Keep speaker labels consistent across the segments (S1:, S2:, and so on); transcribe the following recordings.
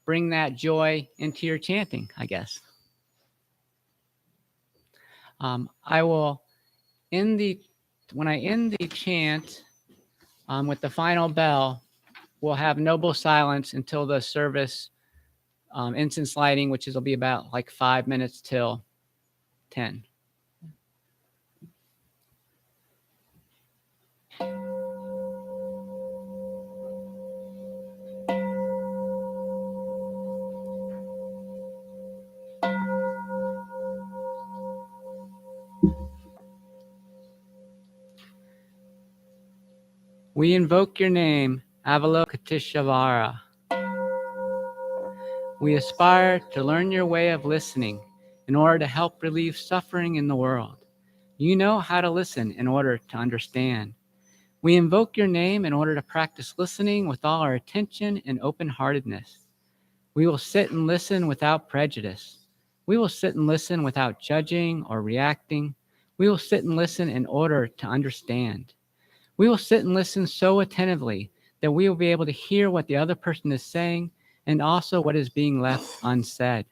S1: bring that joy into your chanting, I guess. I will when I end the chant with the final bell, we'll have noble silence until the service incense lighting, which will be about like 5 minutes till 10. We invoke your name, Avalokiteshvara. We aspire to learn your way of listening in order to help relieve suffering in the world. You know how to listen in order to understand. We invoke your name in order to practice listening with all our attention and open-heartedness. We will sit and listen without prejudice. We will sit and listen without judging or reacting. We will sit and listen in order to understand. We will sit and listen so attentively that we will be able to hear what the other person is saying and also what is being left unsaid.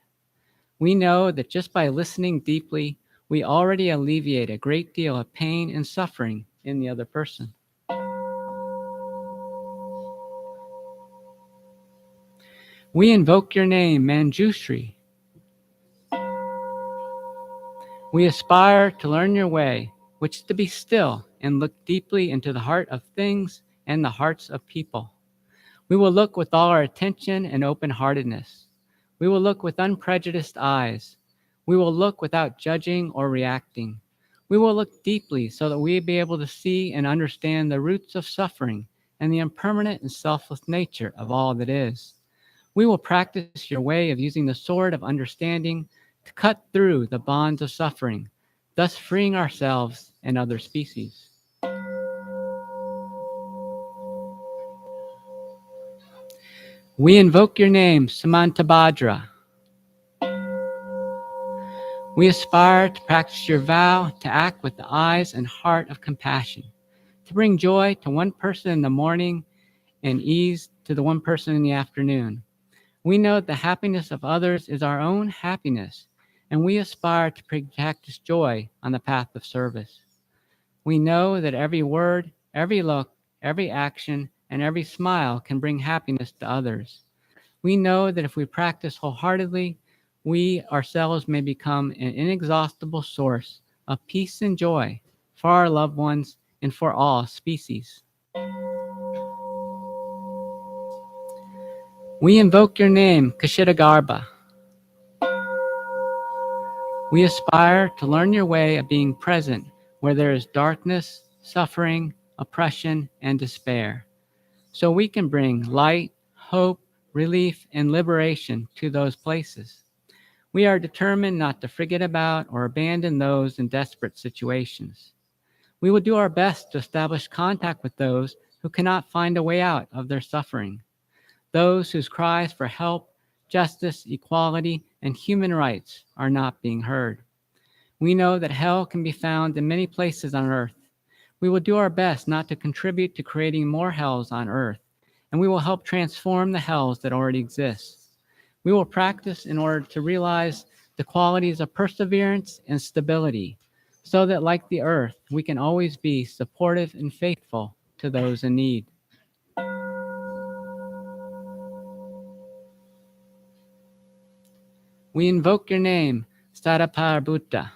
S1: We know that just by listening deeply, we already alleviate a great deal of pain and suffering in the other person. We invoke your name, Manjushri. We aspire to learn your way, which is to be still and look deeply into the heart of things and the hearts of people. We will look with all our attention and open-heartedness. We will look with unprejudiced eyes. We will look without judging or reacting. We will look deeply so that we will be able to see and understand the roots of suffering and the impermanent and selfless nature of all that is. We will practice your way of using the sword of understanding to cut through the bonds of suffering, thus freeing ourselves and other species. We invoke your name, Samantabhadra. We aspire to practice your vow to act with the eyes and heart of compassion, to bring joy to one person in the morning and ease to the one person in the afternoon. We know that the happiness of others is our own happiness, and we aspire to practice joy on the path of service. We know that every word, every look, every action, and every smile can bring happiness to others. We know that if we practice wholeheartedly, we ourselves may become an inexhaustible source of peace and joy for our loved ones and for all species. We invoke your name, Kashitagarbha. We aspire to learn your way of being present where there is darkness, suffering, oppression, and despair, so we can bring light, hope, relief, and liberation to those places. We are determined not to forget about or abandon those in desperate situations. We will do our best to establish contact with those who cannot find a way out of their suffering, those whose cries for help, justice, equality, and human rights are not being heard. We know that hell can be found in many places on earth. We will do our best not to contribute to creating more hells on earth, and we will help transform the hells that already exist. We will practice in order to realize the qualities of perseverance and stability, so that like the earth, we can always be supportive and faithful to those in need. We invoke your name, Sataparibuddha.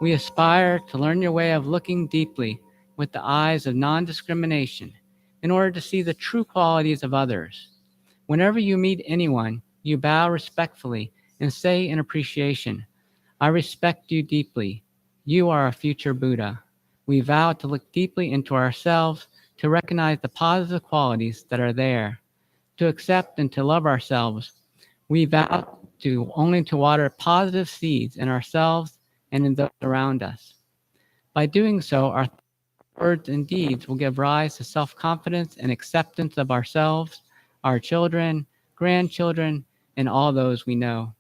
S1: We aspire to learn your way of looking deeply with the eyes of non-discrimination in order to see the true qualities of others. Whenever you meet anyone, you bow respectfully and say in appreciation, I respect you deeply. You are a future Buddha. We vow to look deeply into ourselves, to recognize the positive qualities that are there, to accept and to love ourselves. We vow to only to water positive seeds in ourselves and in those around us. By doing so, our words and deeds will give rise to self-confidence and acceptance of ourselves, our children, grandchildren, and all those we know.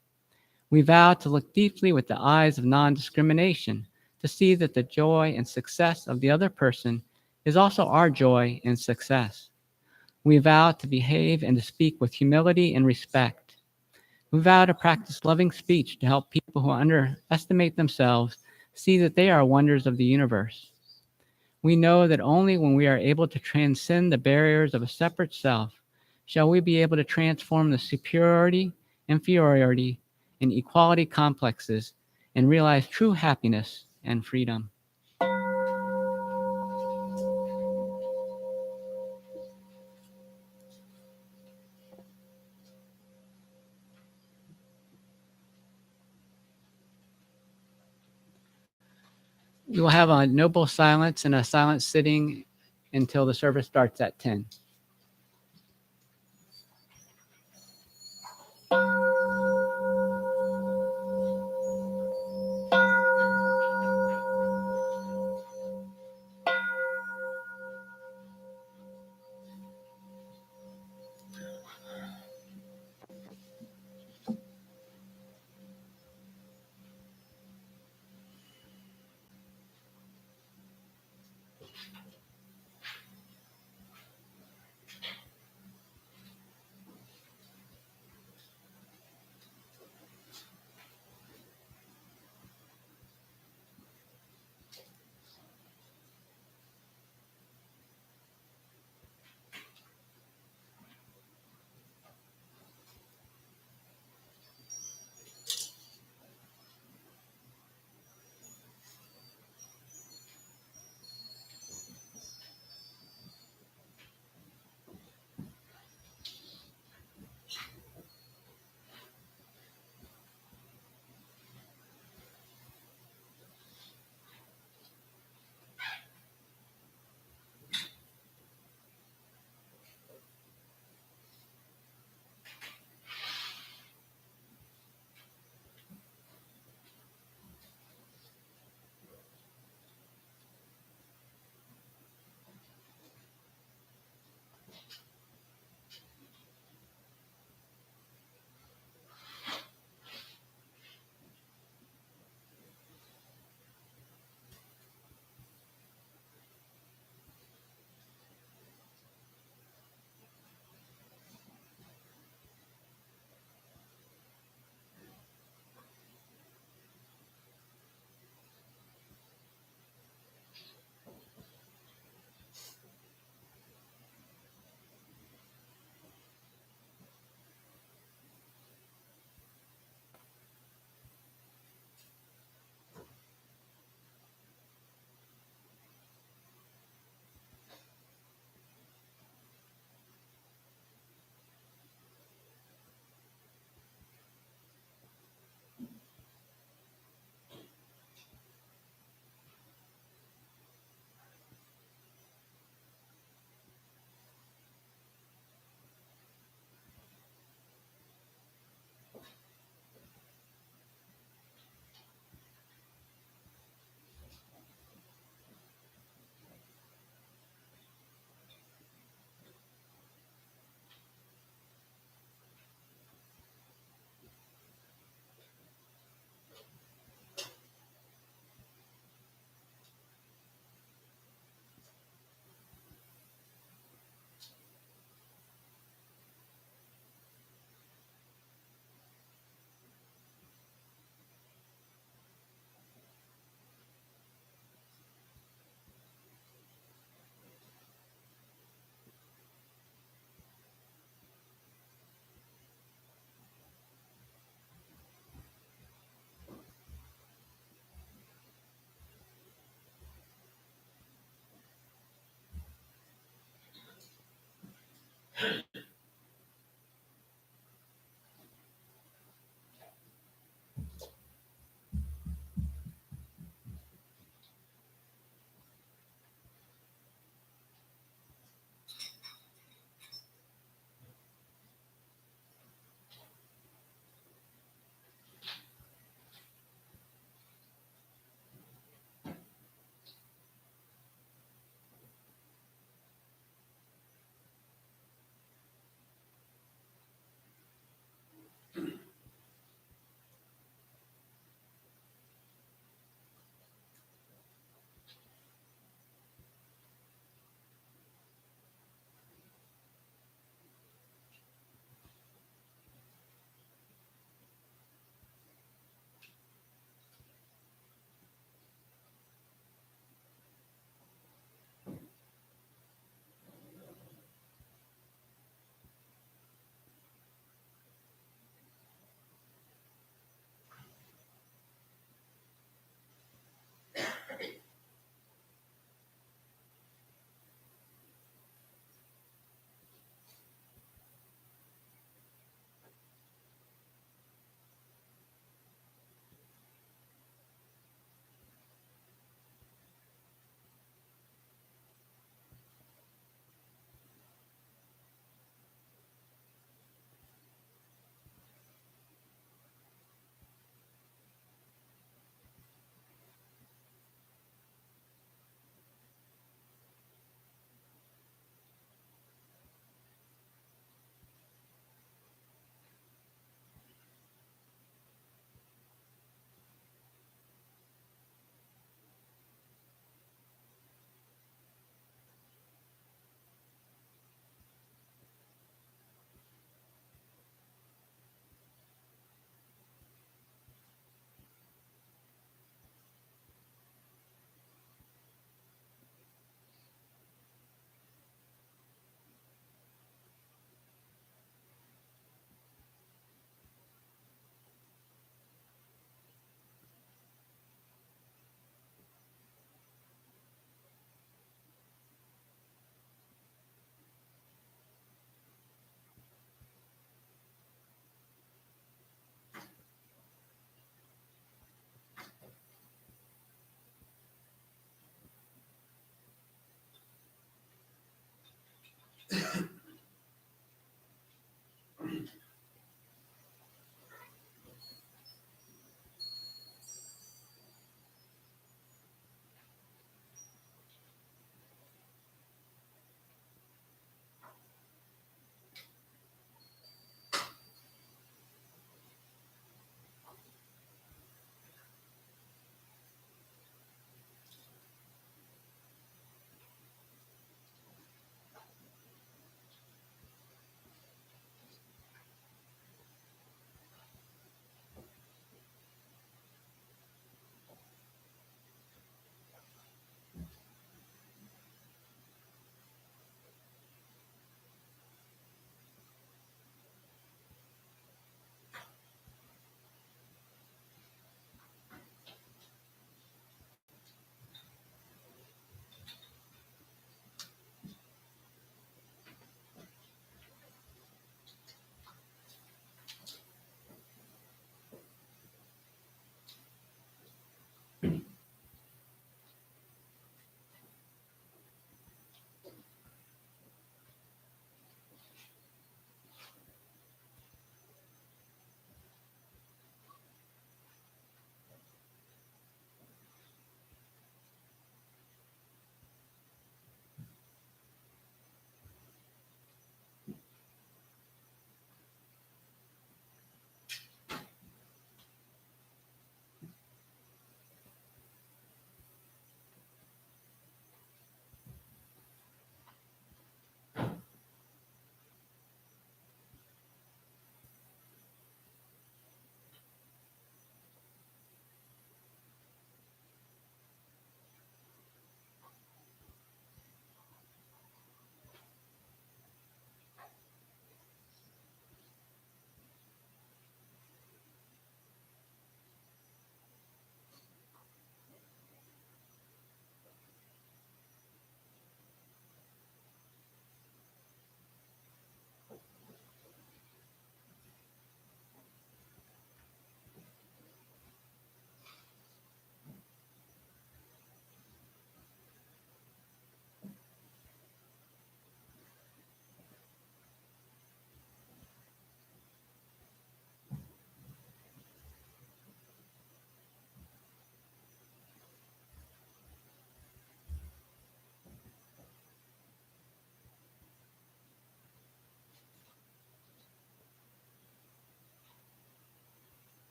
S1: We vow to look deeply with the eyes of non-discrimination, to see that the joy and success of the other person is also our joy and success. We vow to behave and to speak with humility and respect. We vow to practice loving speech to help people who underestimate themselves see that they are wonders of the universe. We know that only when we are able to transcend the barriers of a separate self shall we be able to transform the superiority, inferiority, and equality complexes and realize true happiness and freedom. We will have a noble silence and a silent sitting until the service starts at 10.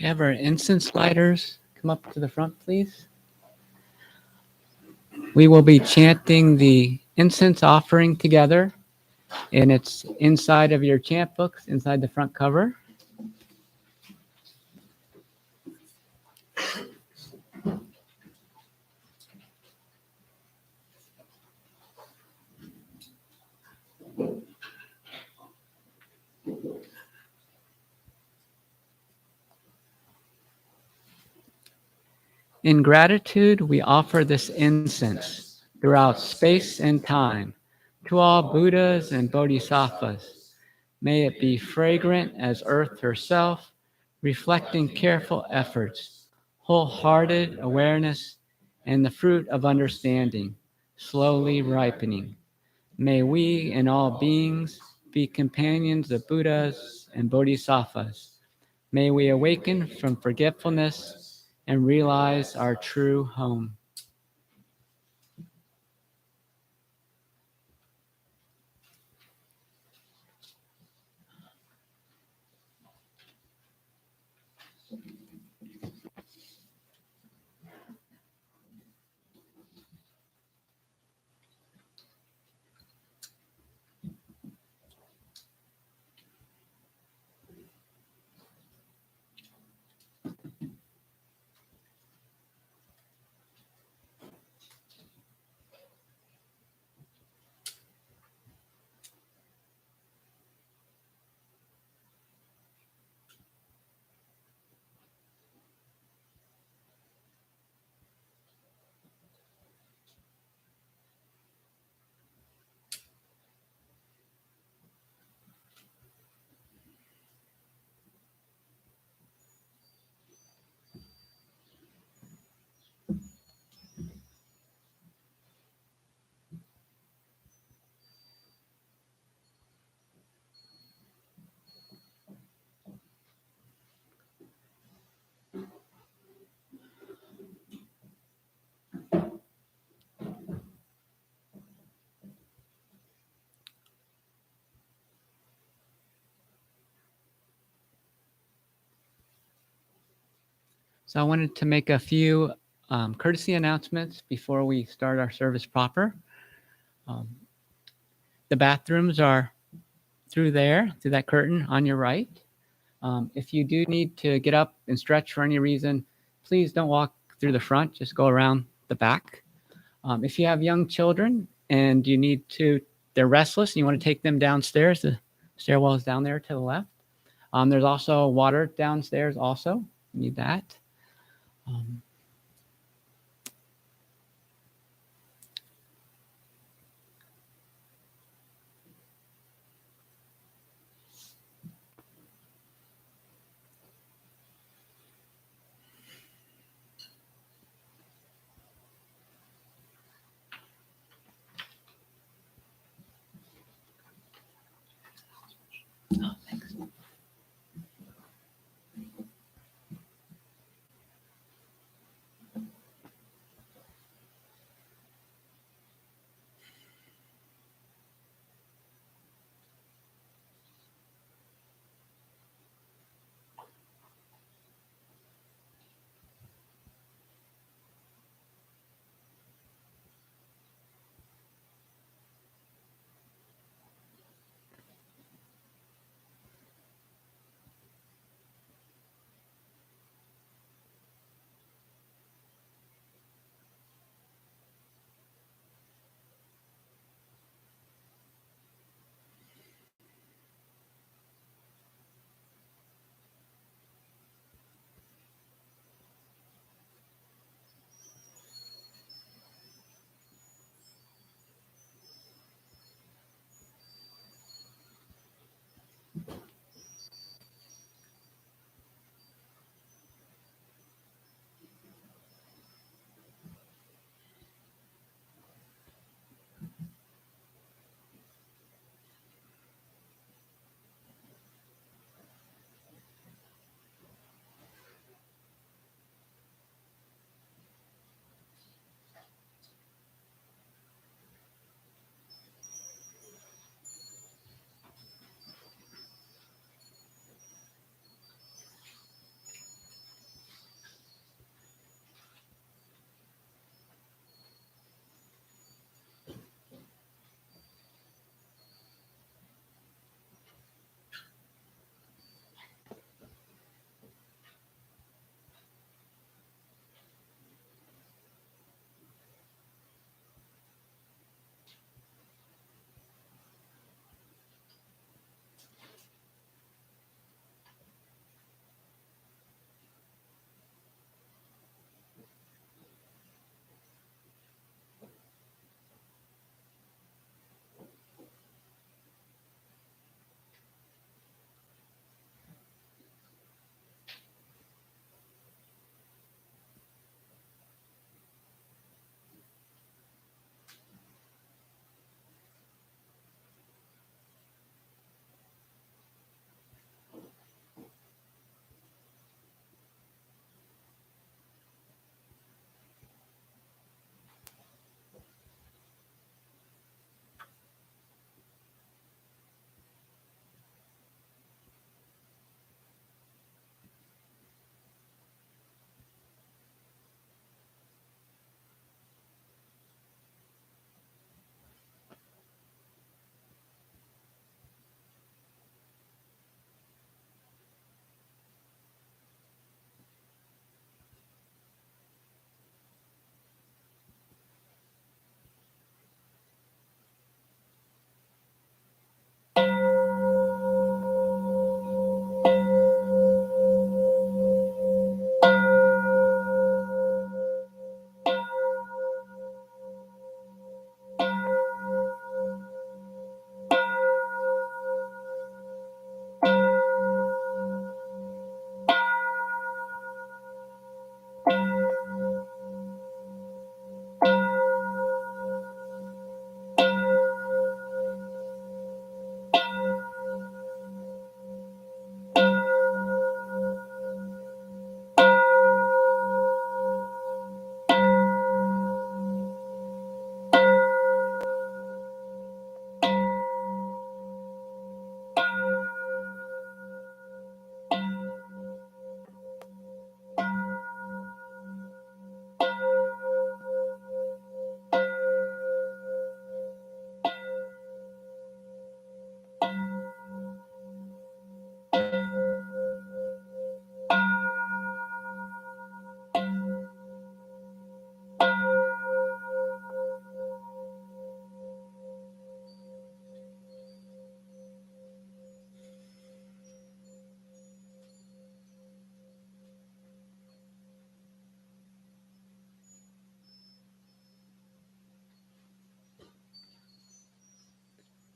S1: We have our incense lighters. Come up to the front, please. We will be chanting the incense offering together, and it's inside of your chant books, inside the front cover. In gratitude, we offer this incense throughout space and time to all Buddhas and Bodhisattvas. May it be fragrant as earth herself, reflecting careful efforts, wholehearted awareness, and the fruit of understanding, slowly ripening. May we and all beings be companions of Buddhas and Bodhisattvas. May we awaken from forgetfulness and realize our true home. So I wanted to make a few courtesy announcements before we start our service proper. Um, the bathrooms are through there, through that curtain on your right. If you do need to get up and stretch for any reason, please don't walk through the front, just go around the back. If you have young children and you need to, they're restless and you want to take them downstairs, the stairwell is down there to the left. There's also water downstairs also, you need that. Um,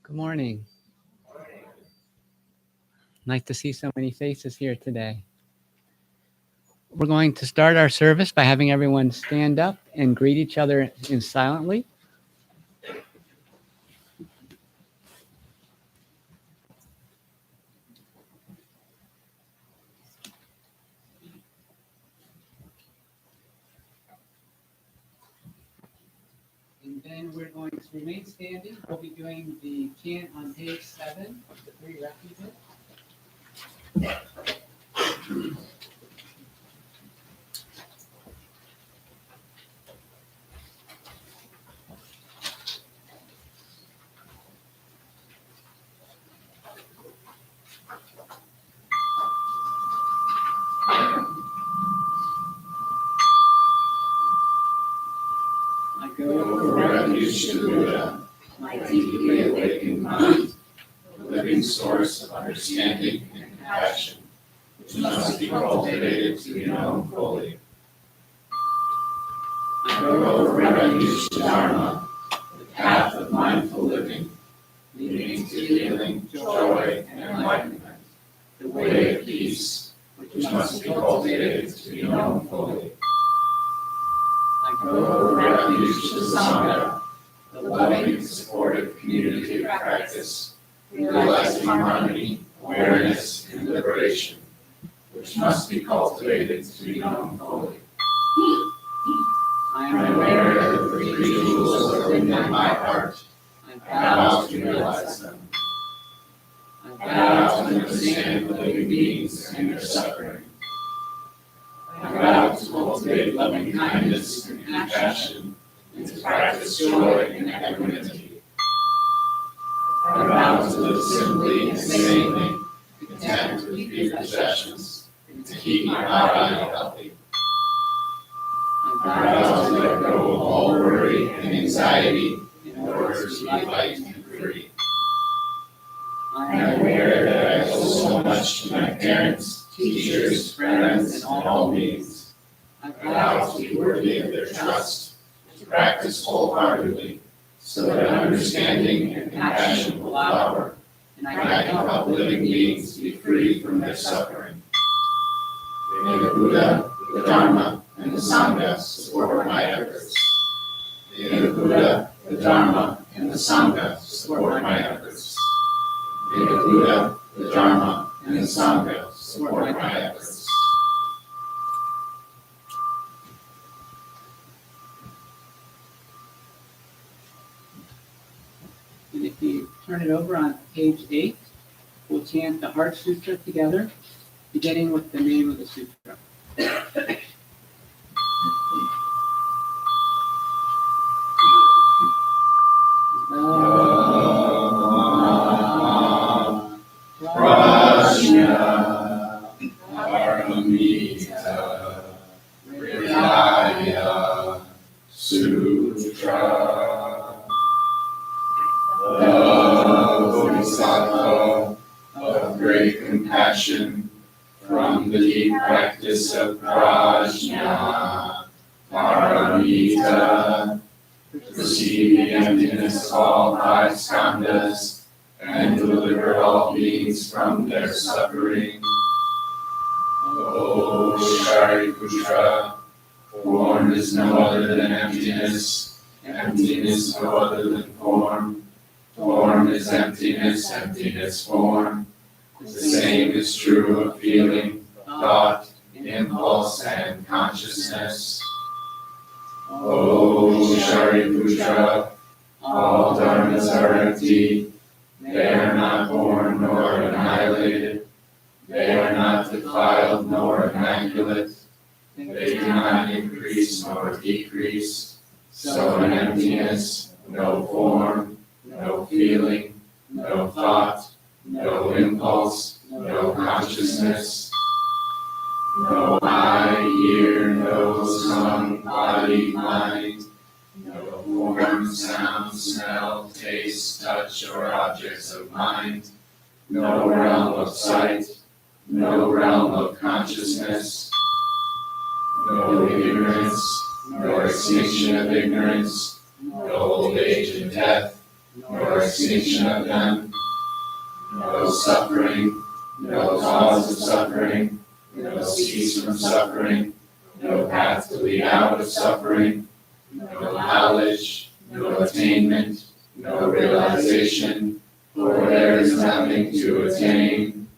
S1: Good morning. Nice to see so many faces here today. We're going to start our service by having everyone stand up and greet each other in silently. And then we're going to remain standing. We'll be doing the chant on page 7 of the 3 refuges. I go for refuge to Buddha, my deeply awakened mind, the living source of understanding and compassion, which must be cultivated to be known fully. I go for refuge to Dharma, the path of mindful living, leading to healing, joy, and enlightenment, the way of peace, which must be cultivated to be known fully. I go for refuge to Sangha, the loving, supportive community of practice, realizing harmony, awareness, and liberation, which must be cultivated to be known fully. I am aware that the 3 jewels are within my heart. I vow to realize them. I vow to understand the living beings and their suffering. I vow to cultivate loving kindness and compassion, and to practice joy and equanimity. I vow to live simply and sanely, content with few possessions, and to keep my body healthy. I vow to let go of all worry and anxiety in order to be light and free. I am aware that I owe so much to my parents, teachers, friends, and all beings. I vow to be worthy of their trust, to practice wholeheartedly, so that understanding and compassion will flower, and I can help living beings be free from their suffering. May the Buddha, the Dharma, and the Sangha support my efforts. May the Buddha, the Dharma, and the Sangha support my efforts. May the Buddha, the Dharma, and the Sangha support my efforts. And if you turn it over on page 8, we'll chant the Heart Sutra together, beginning with the name of the sutra. Sutra. The Bodhisattva of great compassion from the deep practice of prajna, paramita, perceive the emptiness of all 5 skandhas and deliver all beings from their suffering. O Shariputra, form is no other than emptiness, emptiness no other than form. Form is emptiness, emptiness form. The same is true of feeling, thought, impulse, and consciousness. O Shariputra, all dharmas are empty. They are not born nor annihilated. They are not defiled nor immaculate. They do not increase nor decrease. So in emptiness, no form, no feeling, no thought, no impulse, no consciousness. No eye, ear, nose, tongue, body, mind. No form, sound, smell, taste, touch, or objects of mind. No realm of sight. No realm of consciousness. No ignorance, no extinction of ignorance, no old age and death,
S2: nor extinction of them, no suffering, no cause of suffering, no cease from suffering, no path to lead out of suffering, no knowledge, no attainment, no realization, for there is nothing to attain.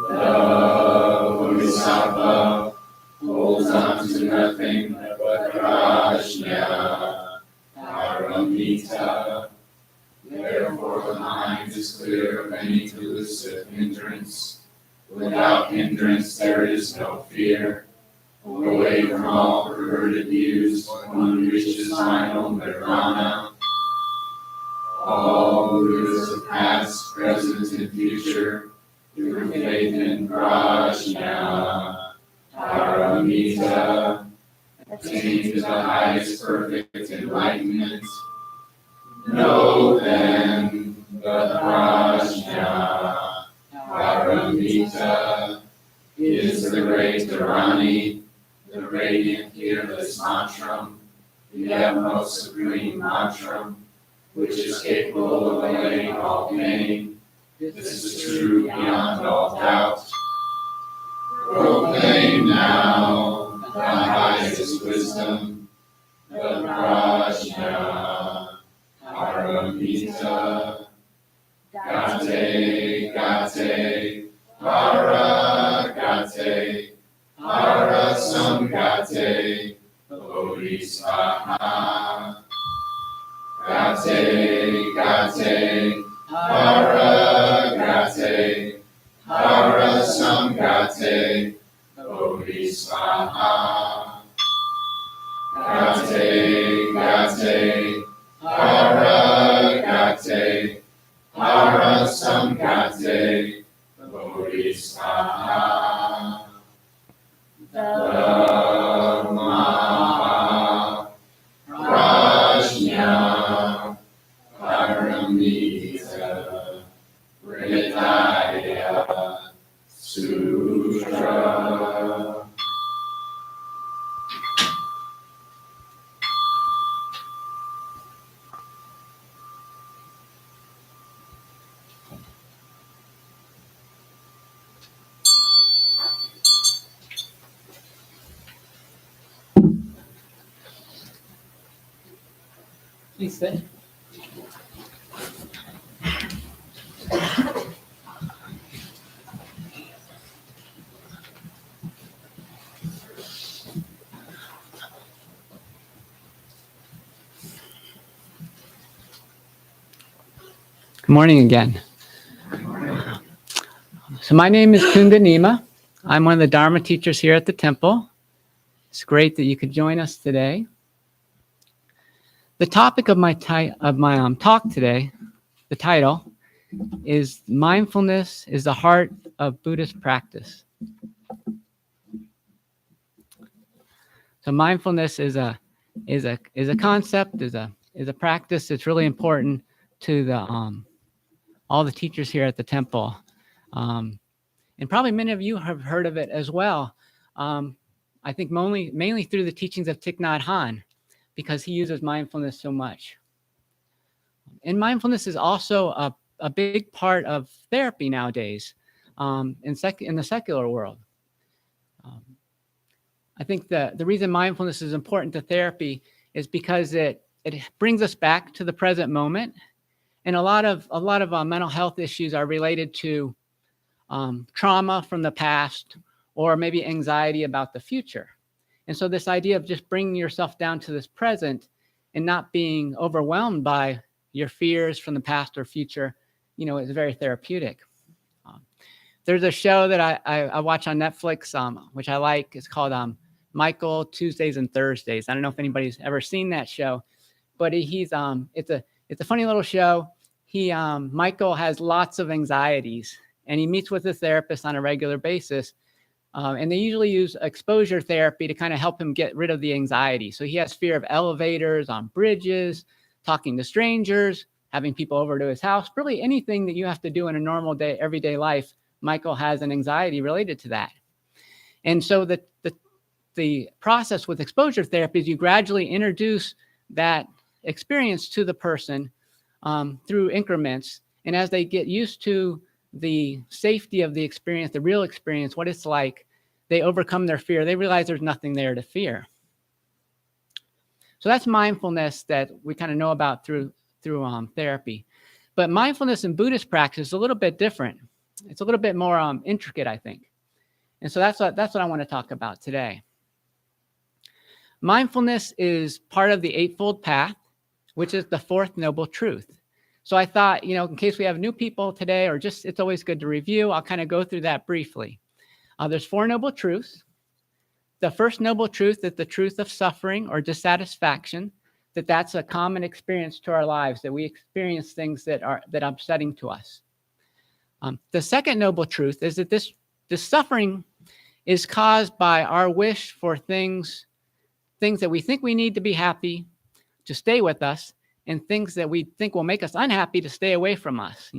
S2: The Bodhisattva holds on to nothing but prajna, paramita. Therefore the mind is clear of any delusive hindrance. Without hindrance there is no fear. Away from all perverted views, one reaches final nirvana. All Buddhas of past, present, and future, through faith in prajna, paramita, attain to the highest perfect enlightenment. Know then the prajna, paramita, is the great Dharani, the radiant, fearless mantram, the utmost supreme mantram, which is capable of allaying all pain. This is true beyond all doubt. Proclaim now the highest wisdom, the prajna, paramita. Gate, gate, para gate, para samgate, bodhisattva. Gate, gate, para gate, para samgate, bodhisattva. Gate, gate, para gate, para samgate, bodhisattva. Dhamma prajna paramita hridaya sutra.
S1: Please sit. Good morning again. So my name is Kunga Nyima. I'm one of the Dharma teachers here at the temple. It's great that you could join us today. The topic of my talk today, the title, is Mindfulness is the Heart of Buddhist Practice. So mindfulness is a concept, is a practice that's really important to the all the teachers here at the temple, and probably many of you have heard of it as well. I think mainly through the teachings of Thich Nhat Hanh, because he uses mindfulness so much. And mindfulness is also a big part of therapy nowadays, in the secular world. I think the reason mindfulness is important to therapy is because it brings us back to the present moment, and a lot of mental health issues are related to trauma from the past, or maybe anxiety about the future. And so this idea of just bringing yourself down to this present and not being overwhelmed by your fears from the past or future, is very therapeutic. There's a show that I watch on Netflix, which I like. It's called Michael Tuesdays and Thursdays. I don't know if anybody's ever seen that show, but it's a funny little show. Michael has lots of anxieties, and he meets with a therapist on a regular basis. And they usually use exposure therapy to kind of help him get rid of the anxiety. So he has fear of elevators, on bridges, talking to strangers, having people over to his house, really anything that you have to do in a normal day, everyday life. Michael has an anxiety related to that. And so the process with exposure therapy is you gradually introduce that experience to the person through increments. And as they get used to the safety of the experience, the real experience, what it's like, they overcome their fear. They realize there's nothing there to fear. So that's mindfulness that we kind of know about through therapy. But mindfulness in Buddhist practice is a little bit different. It's a little bit more intricate, I think. And so that's what I want to talk about today. Mindfulness is part of the Eightfold Path, which is the fourth noble truth. So I thought, in case we have new people today, or just it's always good to review, I'll kind of go through that briefly. There's four noble truths. The first noble truth is the truth of suffering or dissatisfaction, that's a common experience to our lives, that we experience things that are upsetting to us. The second noble truth is that this suffering is caused by our wish for things that we think we need to be happy to stay with us, and things that we think will make us unhappy to stay away from us,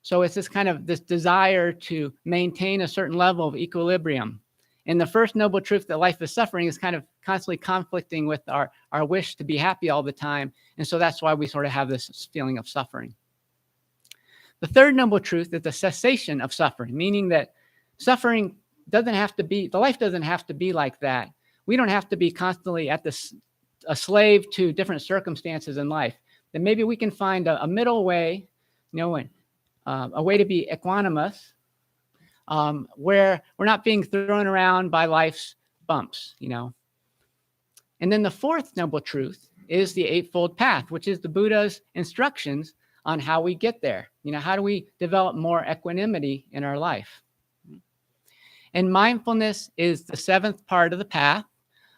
S1: So it's this desire to maintain a certain level of equilibrium. And the first noble truth that life is suffering is kind of constantly conflicting with our wish to be happy all the time. And so that's why we sort of have this feeling of suffering. The third noble truth is the cessation of suffering, meaning that suffering doesn't have to be, the life doesn't have to be like that. We don't have to be constantly a slave to different circumstances in life. That maybe we can find a middle way, a way to be equanimous, where we're not being thrown around by life's bumps, And then the fourth noble truth is the Eightfold Path, which is the Buddha's instructions on how we get there. How do we develop more equanimity in our life? And mindfulness is the seventh part of the path,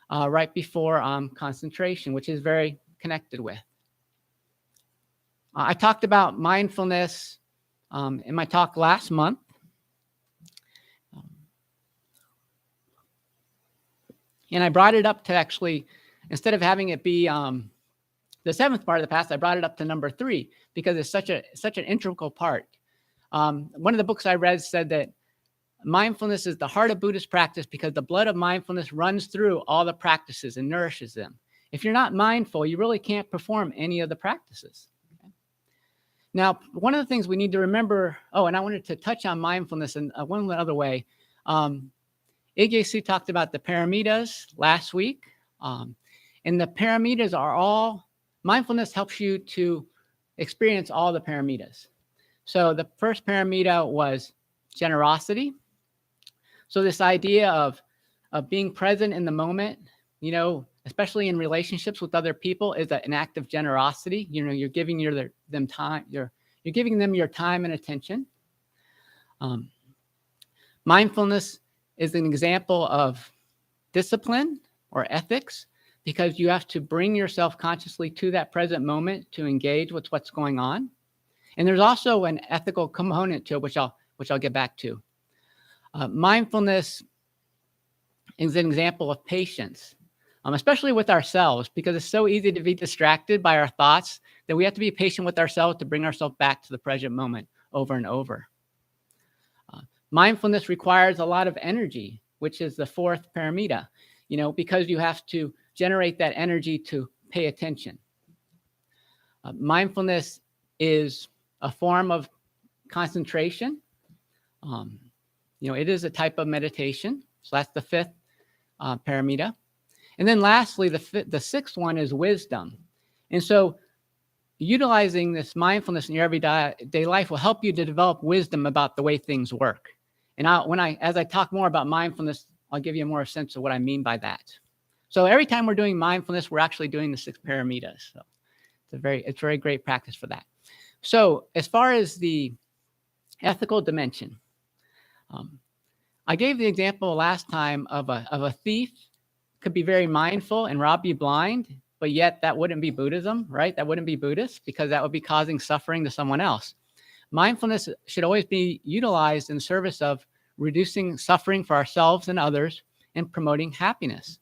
S1: right before concentration, which is very connected with. I talked about mindfulness in my talk last month. And I brought it up to actually, instead of having it be the seventh part of the path, I brought it up to number 3 because it's such an integral part. One of the books I read said that mindfulness is the heart of Buddhist practice because the blood of mindfulness runs through all the practices and nourishes them. If you're not mindful, you really can't perform any of the practices. Okay? Now, one of the things we need to remember, and I wanted to touch on mindfulness in one other way. Igyesu talked about the paramitas last week. And the paramitas are all, mindfulness helps you to experience all the paramitas. So the first paramita was generosity. So this idea of being present in the moment, especially in relationships with other people, is an act of generosity. You're giving them time. You're giving them your time and attention. Mindfulness is an example of discipline or ethics, because you have to bring yourself consciously to that present moment to engage with what's going on. And there's also an ethical component to it, which I'll get back to. Mindfulness is an example of patience, especially with ourselves, because it's so easy to be distracted by our thoughts that we have to be patient with ourselves to bring ourselves back to the present moment over and over. Mindfulness requires a lot of energy, which is the fourth paramita, because you have to generate that energy to pay attention. Mindfulness is a form of concentration. It is a type of meditation. So that's the fifth paramita. And then lastly, the sixth one is wisdom. And so utilizing this mindfulness in your everyday life will help you to develop wisdom about the way things work. And as I talk more about mindfulness, I'll give you a more sense of what I mean by that. So every time we're doing mindfulness, we're actually doing the 6 paramitas. So it's very great practice for that. So as far as the ethical dimension, I gave the example last time of a thief could be very mindful and rob you blind, but yet that wouldn't be Buddhism, right? That wouldn't be Buddhist, because that would be causing suffering to someone else. Mindfulness should always be utilized in service of reducing suffering for ourselves and others and promoting happiness.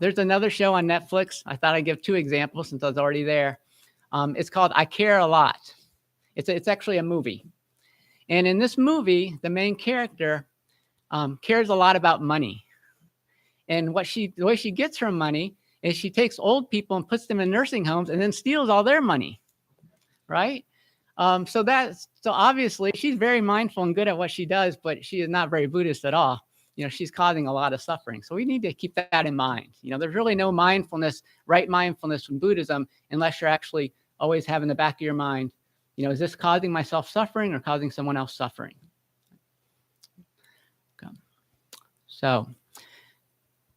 S1: There's another show on Netflix. I thought I'd give 2 examples since I was already there. It's called I Care a Lot. It's actually a movie. And in this movie, the main character cares a lot about money. And the way she gets her money is she takes old people and puts them in nursing homes and then steals all their money, right? So obviously she's very mindful and good at what she does, but she is not very Buddhist at all. She's causing a lot of suffering. So we need to keep that in mind. There's really no mindfulness, right mindfulness in Buddhism, unless you're actually always having the back of your mind, is this causing myself suffering or causing someone else suffering? Okay. So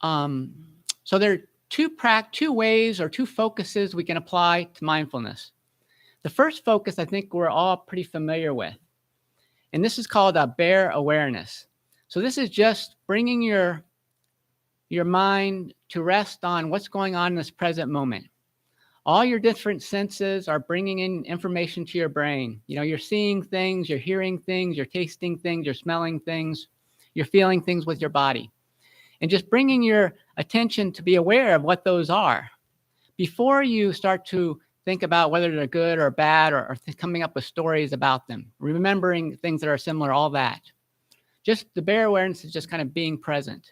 S1: there are two ways or two focuses we can apply to mindfulness. The first focus, I think we're all pretty familiar with, and this is called a bare awareness. So this is just bringing your mind to rest on what's going on in this present moment. All your different senses are bringing in information to your brain. You're seeing things, you're hearing things, you're tasting things, you're smelling things, you're feeling things with your body. And just bringing your attention to be aware of what those are before you start to think about whether they're good or bad or coming up with stories about them, remembering things that are similar, all that. Just the bare awareness is just kind of being present.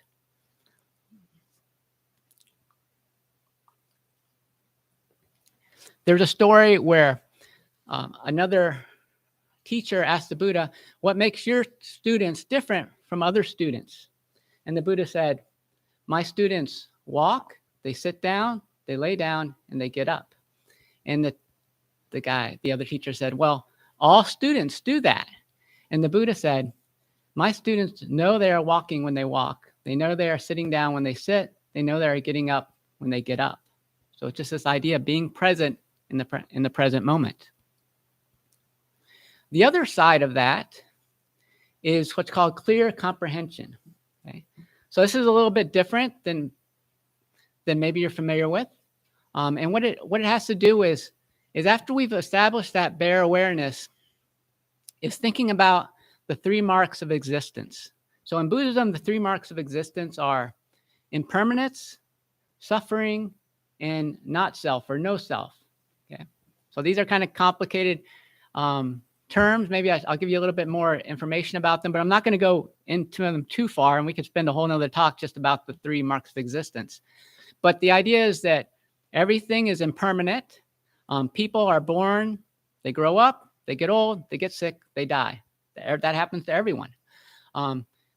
S1: There's a story where another teacher asked the Buddha, what makes your students different from other students? And the Buddha said, my students walk, they sit down, they lay down, and they get up. And the other teacher said, well, all students do that. And the Buddha said, my students know they are walking when they walk. They know they are sitting down when they sit. They know they are getting up when they get up. So it's just this idea of being present in the present moment. The other side of that is what's called clear comprehension. Okay? So this is a little bit different than maybe you're familiar with. And what it has to do is after we've established that bare awareness, is thinking about the three marks of existence. So in Buddhism, the three marks of existence are impermanence, suffering, and not self or no self. Okay, so these are kind of complicated terms. Maybe I'll give you a little bit more information about them, but I'm not going to go into them too far, and we could spend a whole nother talk just about the three marks of existence. But the idea is that everything is impermanent. People are born, they grow up, they get old, they get sick, they die. That happens to everyone.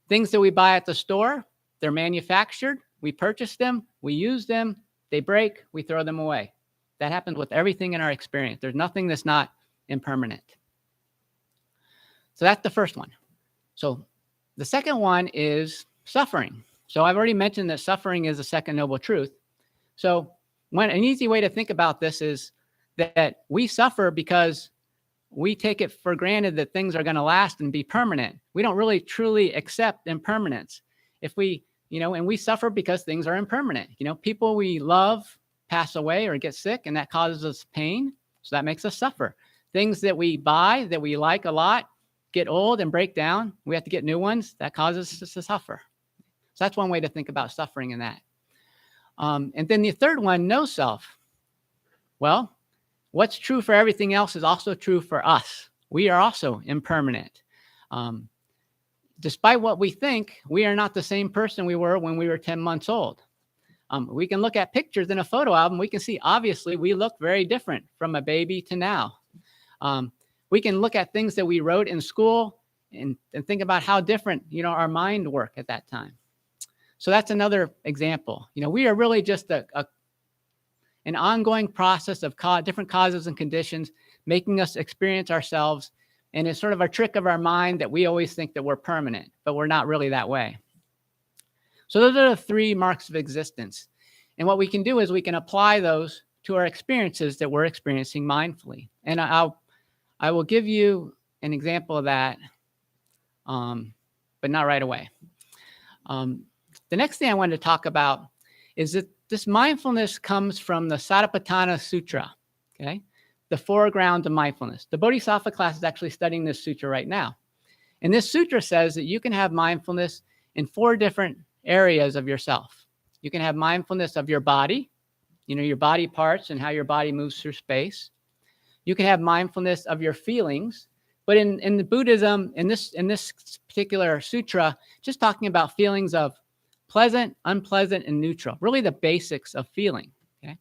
S1: Things that we buy at the store, they're manufactured, we purchase them, we use them, they break, we throw them away. That happens with everything in our experience. There's nothing that's not impermanent. So that's the first one. So the second one is suffering. So I've already mentioned that suffering is the second noble truth. So an easy way to think about this is that we suffer because we take it for granted that things are going to last and be permanent. We don't really truly accept impermanence. And we suffer because things are impermanent. People we love pass away or get sick, and that causes us pain. So that makes us suffer. Things that we buy that we like a lot get old and break down. We have to get new ones. That causes us to suffer. So that's one way to think about suffering in that. And then the third one, no self. Well, what's true for everything else is also true for us. We are also impermanent. Despite what we think, we are not the same person we were when we were 10 months old. We can look at pictures in a photo album. We can see, obviously, we look very different from a baby to now. We can look at things that we wrote in school and think about how different, our mind worked at that time. So that's another example. We are really just an ongoing process of different causes and conditions, making us experience ourselves. And it's sort of a trick of our mind that we always think that we're permanent, but we're not really that way. So those are the three marks of existence. And what we can do is we can apply those to our experiences that we're experiencing mindfully. And I will give you an example of that, but not right away. The next thing I wanted to talk about is that this mindfulness comes from the Satipatthana Sutra, okay? The foreground of mindfulness. The Bodhisattva class is actually studying this sutra right now. And this sutra says that you can have mindfulness in 4 different areas of yourself. You can have mindfulness of your body, your body parts and how your body moves through space. You can have mindfulness of your feelings. But in the Buddhism, in this particular sutra, just talking about feelings of pleasant, unpleasant, and neutral, really the basics of feeling. Okay.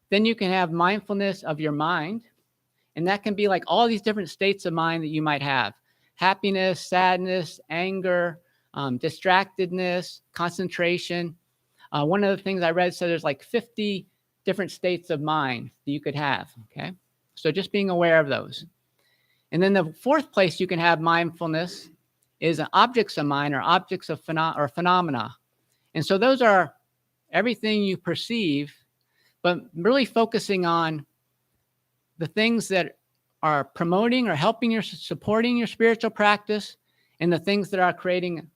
S1: Then you can have mindfulness of your mind. And that can be like all these different states of mind that you might have: happiness, sadness, anger, distractedness, concentration. One of the things I read said there's like 50 different states of mind that you could have. Okay. So just being aware of those. And then the fourth place you can have mindfulness is objects of mind, or objects of phenomena. And so those are everything you perceive, but really focusing on the things that are promoting or helping your, supporting your spiritual practice, and the things that are creating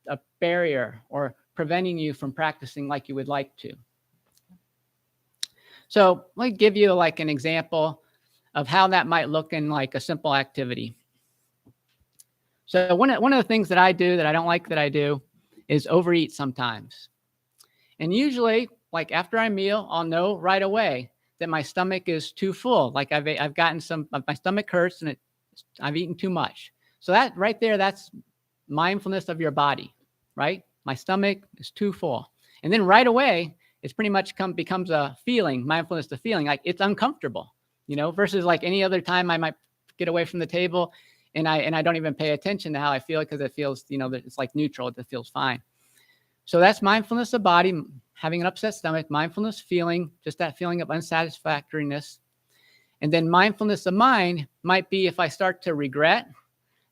S1: a barrier or preventing you from practicing like you would like to. So let me give you like an example of how that might look in like a simple activity. So one of the things that I do that I don't like that I do is overeat sometimes. And usually, like after I meal, I'll know right away that my stomach is too full. Like I've gotten my stomach hurts and I've eaten too much. So that right there, that's mindfulness of your body, right? My stomach is too full. And then right away, it's pretty much becomes a feeling, mindfulness of feeling, like it's uncomfortable, versus like any other time I might get away from the table and I don't even pay attention to how I feel, because it feels, that it's like neutral, it feels fine. So that's mindfulness of body, having an upset stomach, mindfulness feeling, just that feeling of unsatisfactoriness. And then mindfulness of mind might be if I start to regret,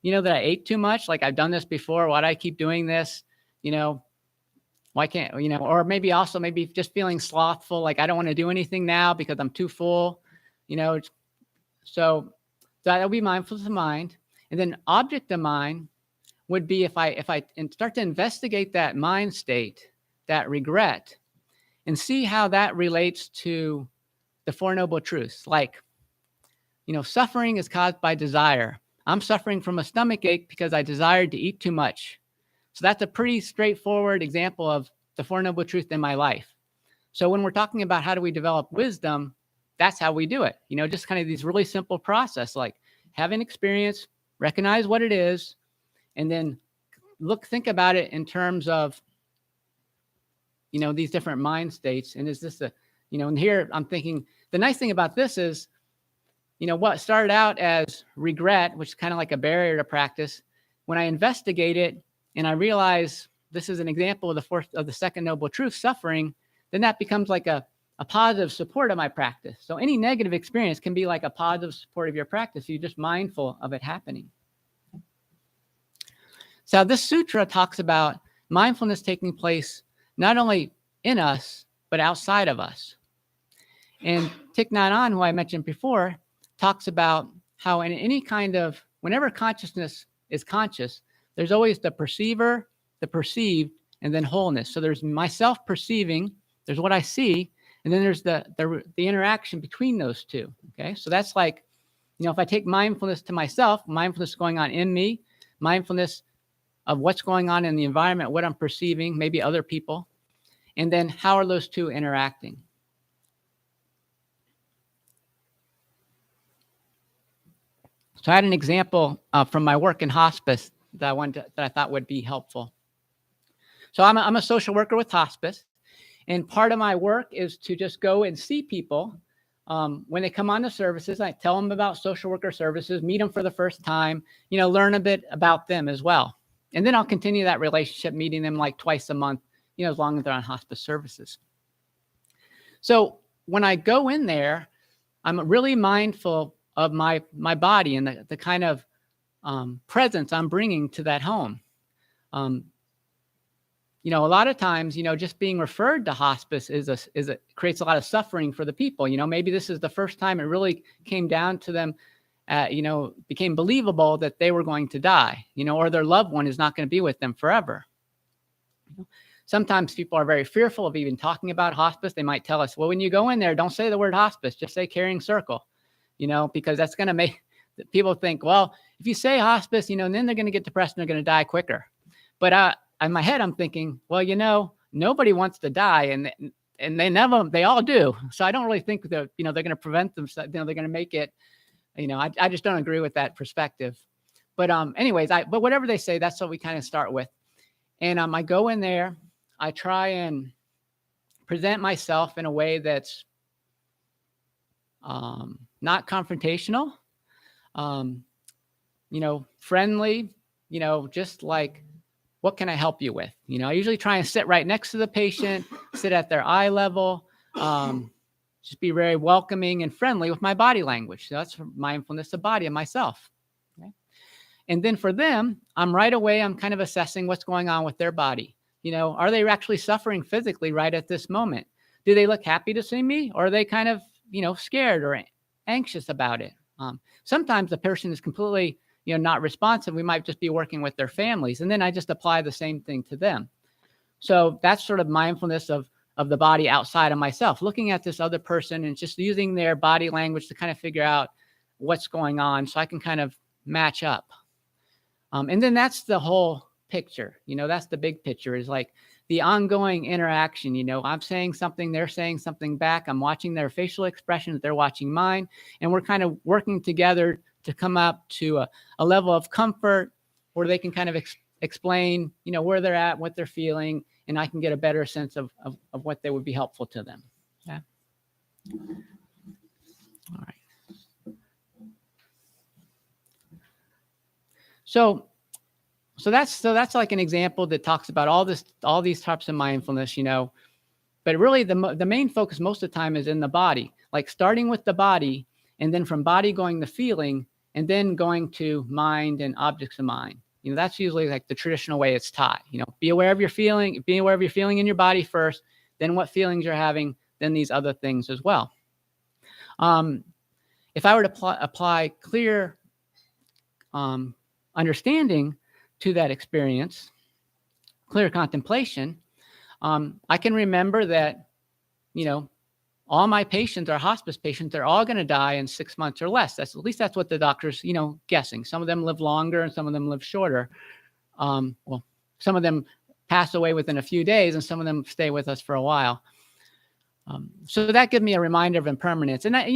S1: that I ate too much, like I've done this before, why do I keep doing this? Why can't, or maybe just feeling slothful, like I don't want to do anything now because I'm too full, so that'll be mindfulness of mind. And then object of mind would be if I start to investigate that mind state, that regret, and see how that relates to the Four Noble Truths. Like, suffering is caused by desire. I'm suffering from a stomach ache because I desired to eat too much. So that's a pretty straightforward example of the Four Noble Truths in my life. So when we're talking about how do we develop wisdom, that's how we do it. Just kind of these really simple process, like have an experience, recognize what it is, and then think about it in terms of, these different mind states. And is this and here I'm thinking the nice thing about this is, what started out as regret, which is kind of like a barrier to practice, when I investigate it and I realize this is an example of the second noble truth, suffering, then that becomes like a positive support of my practice. So any negative experience can be like a positive support of your practice. You're just mindful of it happening. So this sutra talks about mindfulness taking place not only in us, but outside of us. And Thich Nhat Hanh, who I mentioned before, talks about how in any kind of, whenever consciousness is conscious, there's always the perceiver, the perceived, and then wholeness. So there's myself perceiving, there's what I see, and then there's the interaction between those two. Okay, so that's like, if I take mindfulness to myself, mindfulness going on in me, mindfulness of what's going on in the environment, what I'm perceiving, maybe other people, and then how are those two interacting? So I had an example from my work in hospice that I thought would be helpful. So I'm a social worker with hospice, and part of my work is to just go and see people when they come on to services. I tell them about social worker services, meet them for the first time, learn a bit about them as well. And then I'll continue that relationship, meeting them like twice a month, as long as they're on hospice services. So when I go in there, I'm really mindful of my body and the kind of presence I'm bringing to that home. A lot of times, just being referred to hospice creates a lot of suffering for the people. Maybe this is the first time it really came down to them, became believable that they were going to die, or their loved one is not going to be with them forever. Sometimes people are very fearful of even talking about hospice. They might tell us, well, when you go in there, don't say the word hospice, just say caring circle, because that's going to make people think, well, if you say hospice, then they're going to get depressed and they're going to die quicker. But in my head, I'm thinking, well, nobody wants to die, and they all do. So I don't really think that, they're going to prevent themselves, they're going to make it, I just don't agree with that perspective. But anyways, but whatever they say, that's what we kind of start with. And I go in there, I try and present myself in a way that's not confrontational, friendly, just like, what can I help you with? I usually try and sit right next to the patient, sit at their eye level, just be very welcoming and friendly with my body language. So that's mindfulness of body and myself. Okay? And then for them, I'm kind of assessing what's going on with their body. Are they actually suffering physically right at this moment? Do they look happy to see me, or are they kind of, scared or anxious about it? Sometimes the person is completely, not responsive. We might just be working with their families. And then I just apply the same thing to them. So that's sort of mindfulness of the body outside of myself, looking at this other person and just using their body language to kind of figure out what's going on so I can kind of match up. And then that's the whole picture. That's the big picture, is like the ongoing interaction. I'm saying something, they're saying something back. I'm watching their facial expressions, they're watching mine. And we're kind of working together to come up to a level of comfort where they can kind of explain, where they're at, what they're feeling, and I can get a better sense of what they would be helpful to them. Yeah. All right. So that's like an example that talks about all these types of mindfulness, but really the main focus most of the time is in the body, like starting with the body, and then from body going to feeling, and then going to mind and objects of mind. That's usually like the traditional way it's taught. Be aware of your feeling in your body first, then what feelings you're having, then these other things as well. If I were to apply clear understanding to that experience, clear contemplation, I can remember that, all my patients are hospice patients. They're all going to die in 6 months or less. At least that's what the doctor's, guessing. Some of them live longer and some of them live shorter. Some of them pass away within a few days and some of them stay with us for a while. So that gives me a reminder of impermanence. And I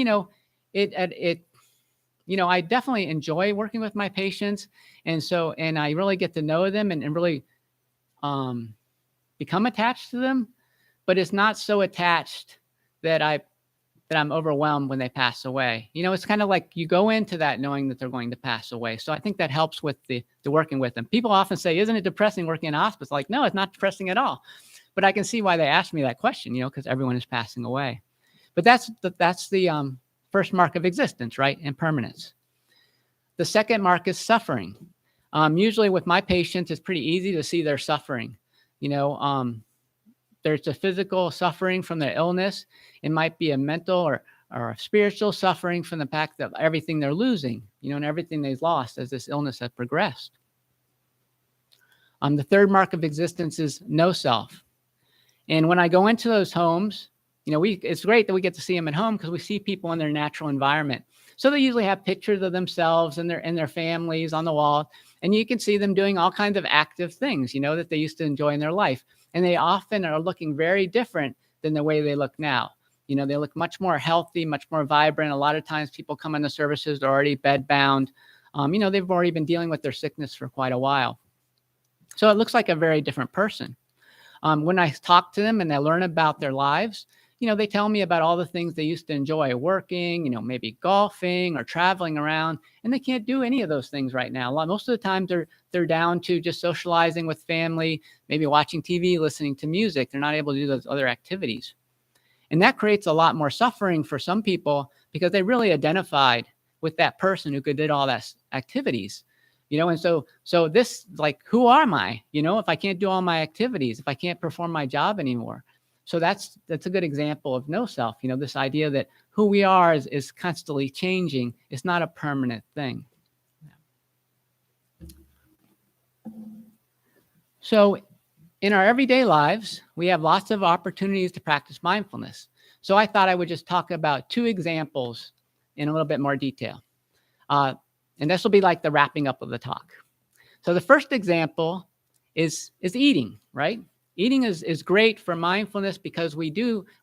S1: definitely enjoy working with my patients. And I really get to know them and really become attached to them, but it's not so attached that I'm overwhelmed when they pass away. It's kind of like you go into that knowing that they're going to pass away. So I think that helps with the working with them. People often say, isn't it depressing working in a hospice? Like, no, it's not depressing at all. But I can see why they asked me that question, because everyone is passing away. But that's the first mark of existence, right? Impermanence. The second mark is suffering. Usually with my patients, it's pretty easy to see their suffering. There's a physical suffering from their illness. It might be a mental or a spiritual suffering from the fact of everything they're losing, and everything they've lost as this illness has progressed. The third mark of existence is no self. And when I go into those homes, it's great that we get to see them at home because we see people in their natural environment. So they usually have pictures of themselves and their families on the wall. And you can see them doing all kinds of active things, that they used to enjoy in their life. And they often are looking very different than the way they look now. They look much more healthy, much more vibrant. A lot of times people come in the services, they're already bedbound. They've already been dealing with their sickness for quite a while. So it looks like a very different person. When I talk to them and I learn about their lives, they tell me about all the things they used to enjoy, working, maybe golfing or traveling around, and they can't do any of those things right now. Most of the time they're down to just socializing with family, maybe watching TV, listening to music. They're not able to do those other activities. And that creates a lot more suffering for some people because they really identified with that person who did all that activities. And so this, like, who am I, if I can't do all my activities, if I can't perform my job anymore? So that's a good example of no self, this idea that who we are is constantly changing. It's not a permanent thing. So in our everyday lives, we have lots of opportunities to practice mindfulness. So I thought I would just talk about 2 examples in a little bit more detail. And this will be like the wrapping up of the talk. So the first example is eating, right? Eating is great for mindfulness because we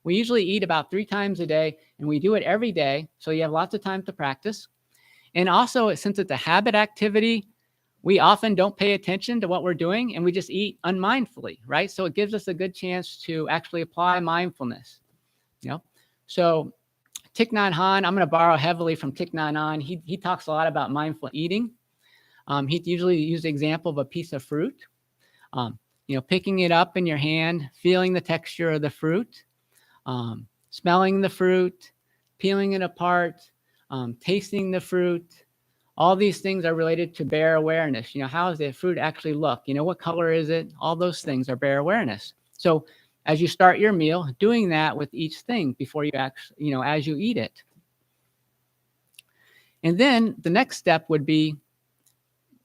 S1: usually eat about 3 times a day and we do it every day. So you have lots of time to practice. And also, since it's a habit activity, we often don't pay attention to what we're doing and we just eat unmindfully, right? So it gives us a good chance to actually apply mindfulness, you know? So Thich Nhat Hanh, I'm going to borrow heavily from Thich Nhat Hanh. He talks a lot about mindful eating. He usually uses the example of a piece of fruit, picking it up in your hand, feeling the texture of the fruit, smelling the fruit, peeling it apart, tasting the fruit. All these things are related to bare awareness. How does the fruit actually look? What color is it? All those things are bare awareness. So as you start your meal, doing that with each thing before you actually, as you eat it. And then the next step would be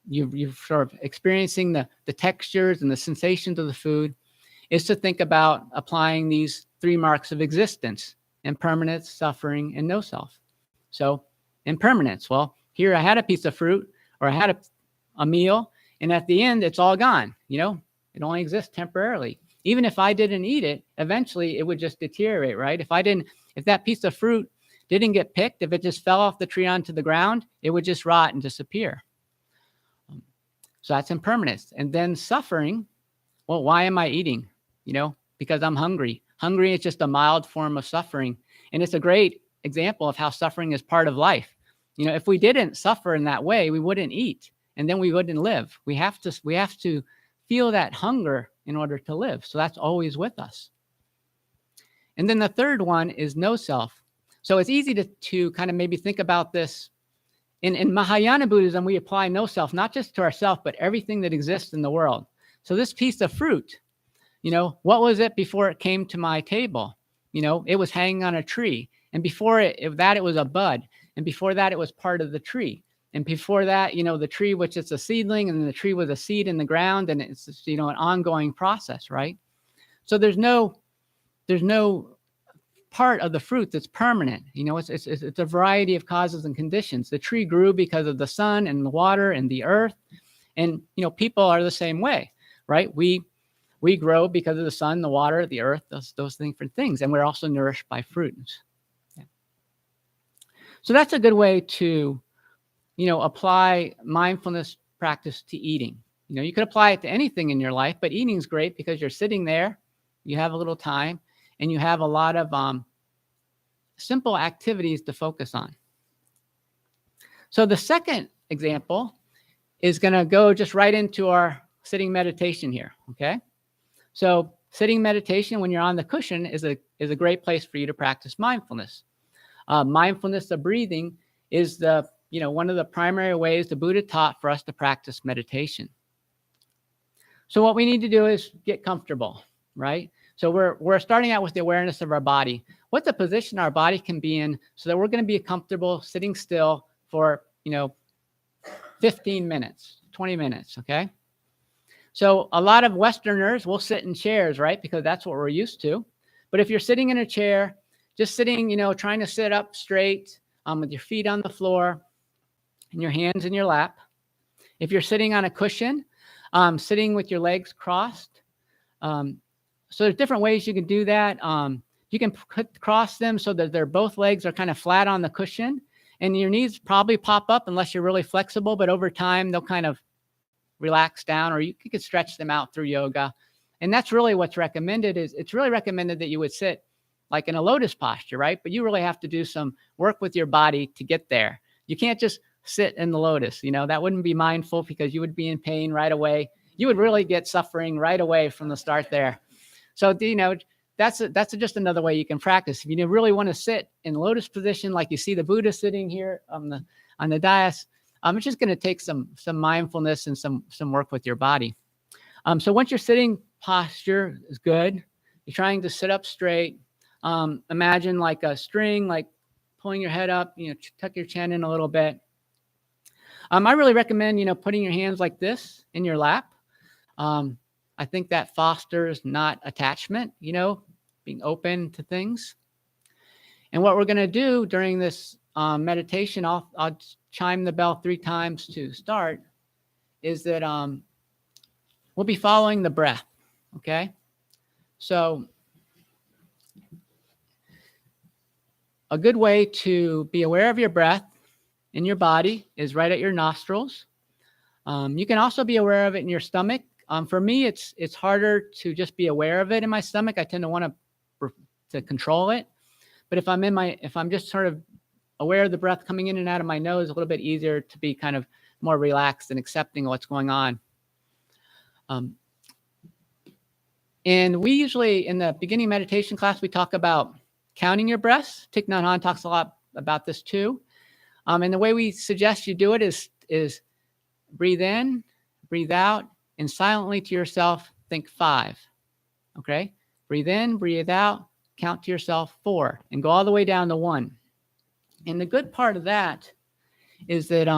S1: you're sort of experiencing the textures and the sensations of the food, is to think about applying these 3 marks of existence: impermanence, suffering, and no self. So impermanence, well, here I had a piece of fruit, or I had a meal, and at the end, it's all gone. It only exists temporarily. Even if I didn't eat it, eventually it would just deteriorate, right? If that piece of fruit didn't get picked, if it just fell off the tree onto the ground, it would just rot and disappear. So that's impermanence. And then suffering, well, why am I eating? Because I'm hungry. Hungry is just a mild form of suffering. And it's a great example of how suffering is part of life. If we didn't suffer in that way, we wouldn't eat, and then we wouldn't live. We have to feel that hunger in order to live. So that's always with us. And then the third one is no self. So it's easy to kind of maybe think about this. In Mahayana Buddhism, we apply no self, not just to ourselves, but everything that exists in the world. So this piece of fruit, what was it before it came to my table? It was hanging on a tree. And before it was a bud. And before that, it was part of the tree. And before that, the tree, which is a seedling, and then the tree was a seed in the ground, and it's just, an ongoing process, right? So there's no part of the fruit that's permanent. It's a variety of causes and conditions. The tree grew because of the sun and the water and the earth. And, people are the same way, right? We grow because of the sun, the water, the earth, those different things. And we're also nourished by fruits. Yeah. So that's a good way to, apply mindfulness practice to eating. You could apply it to anything in your life, but eating is great because you're sitting there, you have a little time, and you have a lot of simple activities to focus on. So the second example is going to go just right into our sitting meditation here, okay? So sitting meditation, when you're on the cushion, is a great place for you to practice mindfulness. Mindfulness of breathing is one of the primary ways the Buddha taught for us to practice meditation. So what we need to do is get comfortable, right? So we're starting out with the awareness of our body. What's a position our body can be in so that we're going to be comfortable sitting still for, 15 minutes, 20 minutes, okay? So a lot of Westerners will sit in chairs, right? Because that's what we're used to. But if you're sitting in a chair, just sitting, trying to sit up straight with your feet on the floor and your hands in your lap. If you're sitting on a cushion, sitting with your legs crossed. So there's different ways you can do that. You can cross them so that both legs are kind of flat on the cushion, and your knees probably pop up unless you're really flexible, but over time they'll kind of relax down, or you could stretch them out through yoga. And that's really what's recommended. It's really recommended that you would sit like in a lotus posture, right? But you really have to do some work with your body to get there. You can't just sit in the lotus, that wouldn't be mindful, because you would be in pain right away. You would really get suffering right away from the start there. So, that's just another way you can practice. If you really want to sit in lotus position, like you see the Buddha sitting here on the dais, it's just going to take some mindfulness and some work with your body. So once your sitting posture is good, you're trying to sit up straight. Imagine like a string, like pulling your head up, tuck your chin in a little bit. I really recommend, putting your hands like this in your lap. I think that fosters not attachment, being open to things. And what we're going to do during this meditation, I'll chime the bell 3 times to start, is that we'll be following the breath, okay? So a good way to be aware of your breath in your body is right at your nostrils. You can also be aware of it in your stomach. For me, it's harder to just be aware of it in my stomach. I tend to want to control it. But if I'm just sort of aware of the breath coming in and out of my nose, a little bit easier to be kind of more relaxed and accepting of what's going on. And we usually, in the beginning meditation class, we talk about counting your breaths. Thich Nhat Hanh talks a lot about this too. And the way we suggest you do it is breathe in, breathe out, and silently to yourself, think 5. Okay? Breathe in, breathe out, count to yourself 4, and go all the way down to 1. And the good part of that is that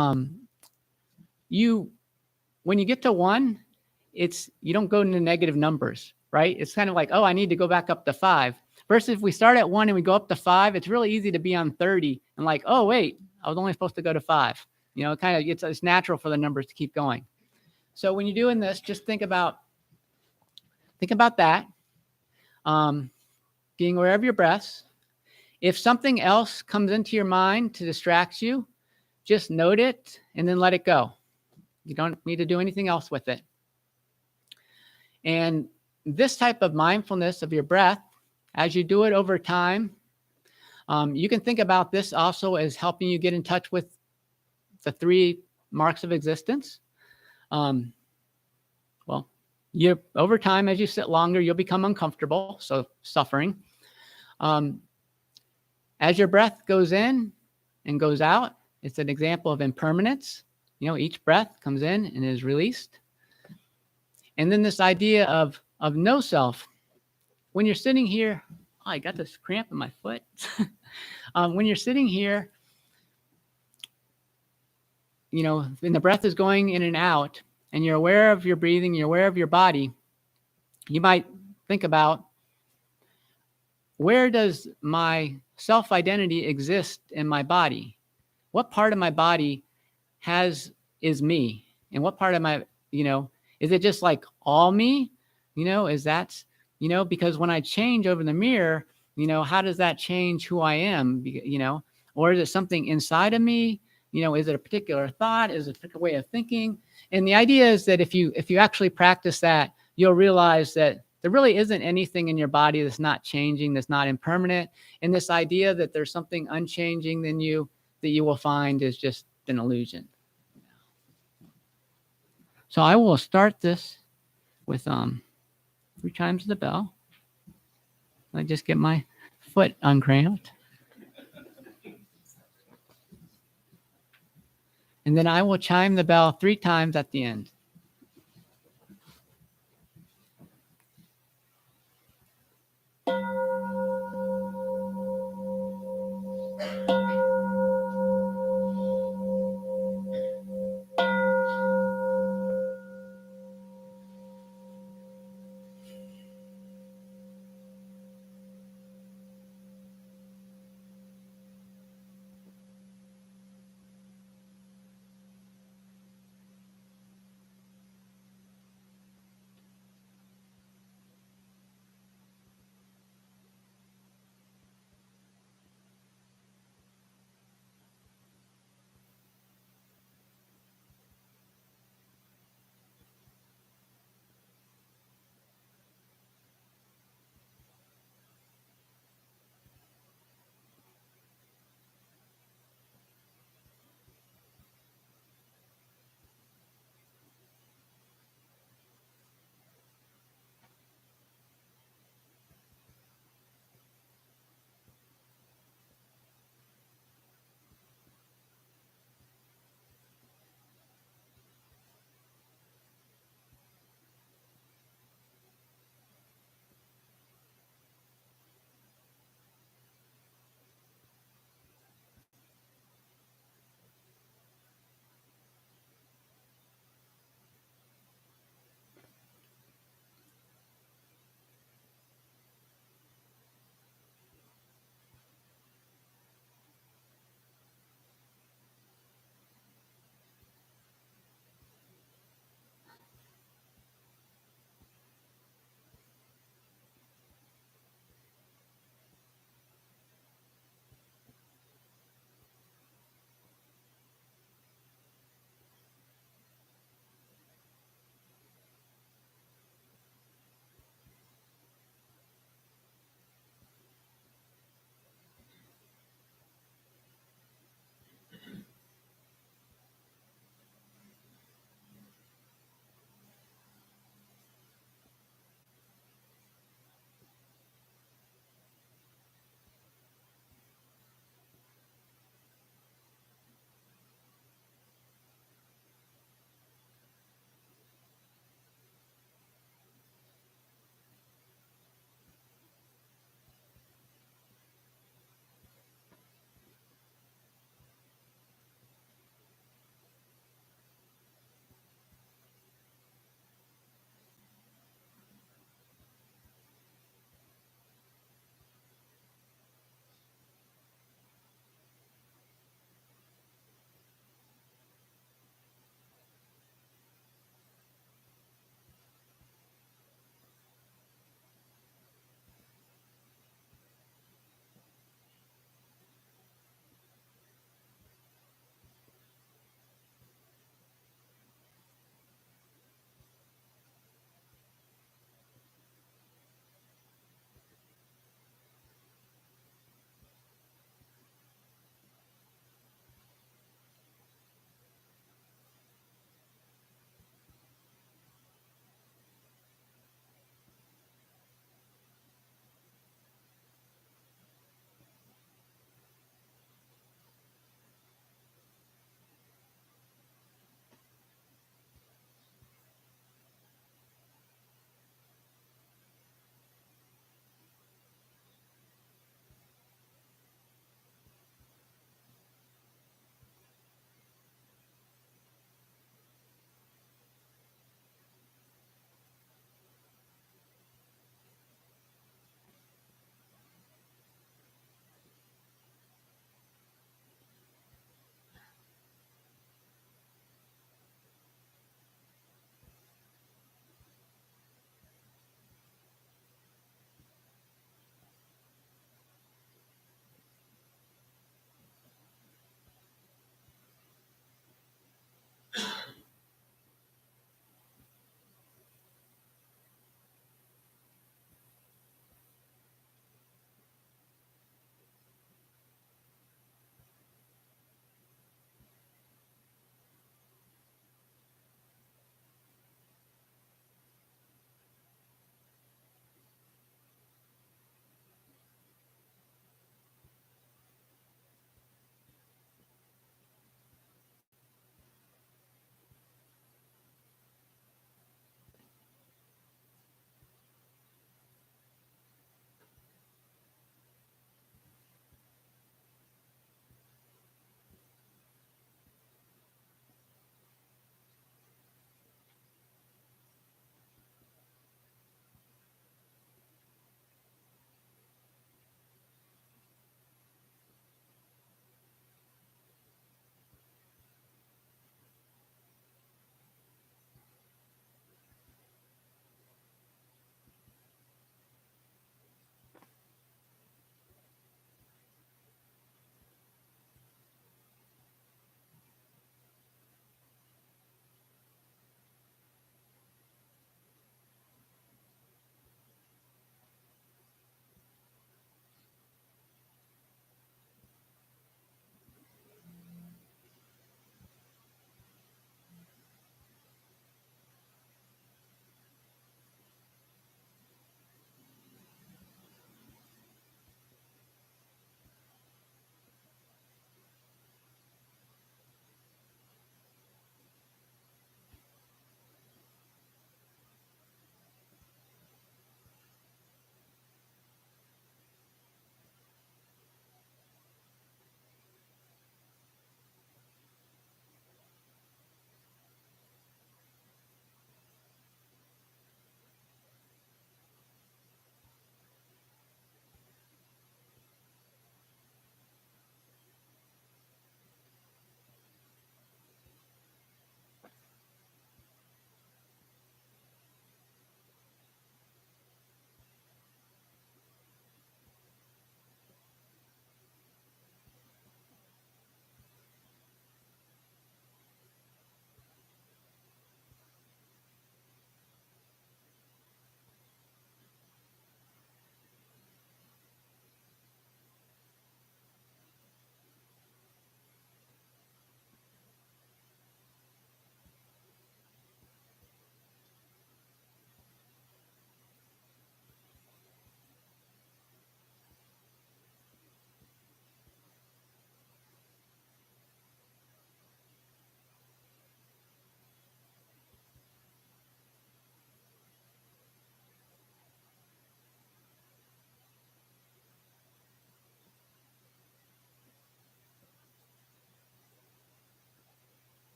S1: when you get to 1, you don't go into negative numbers, right? It's kind of like, oh, I need to go back up to 5. Versus if we start at 1 and we go up to 5, it's really easy to be on 30 and like, oh, wait, I was only supposed to go to 5. You know, it's natural for the numbers to keep going. So when you're doing this, just think about that, being aware of your breaths. If something else comes into your mind to distract you, just note it and then let it go. You don't need to do anything else with it. And this type of mindfulness of your breath, as you do it over time, you can think about this also as helping you get in touch with the 3 marks of existence. Well, over time, as you sit longer, you'll become uncomfortable, so suffering. As your breath goes in and goes out, it's an example of impermanence. You know, each breath comes in and is released. And then this idea of no self. When you're sitting here, I got this cramp in my foot. When you're sitting here, you know, and the breath is going in and out, and you're aware of your breathing, you're aware of your body, you might think about, where does my self-identity exist in my body? What part of my body is me? And what part of my, is it just like all me? Is that, because when I change over the mirror, how does that change who I am? Or is it something inside of me? Is it a particular thought? Is it a particular way of thinking? And the idea is that if you actually practice that, you'll realize that there really isn't anything in your body that's not changing, that's not impermanent. And this idea that there's something unchanging in you that you will find is just an illusion. So I will start this with 3 times the bell. I just get my foot uncramped. And then I will chime the bell 3 times at the end.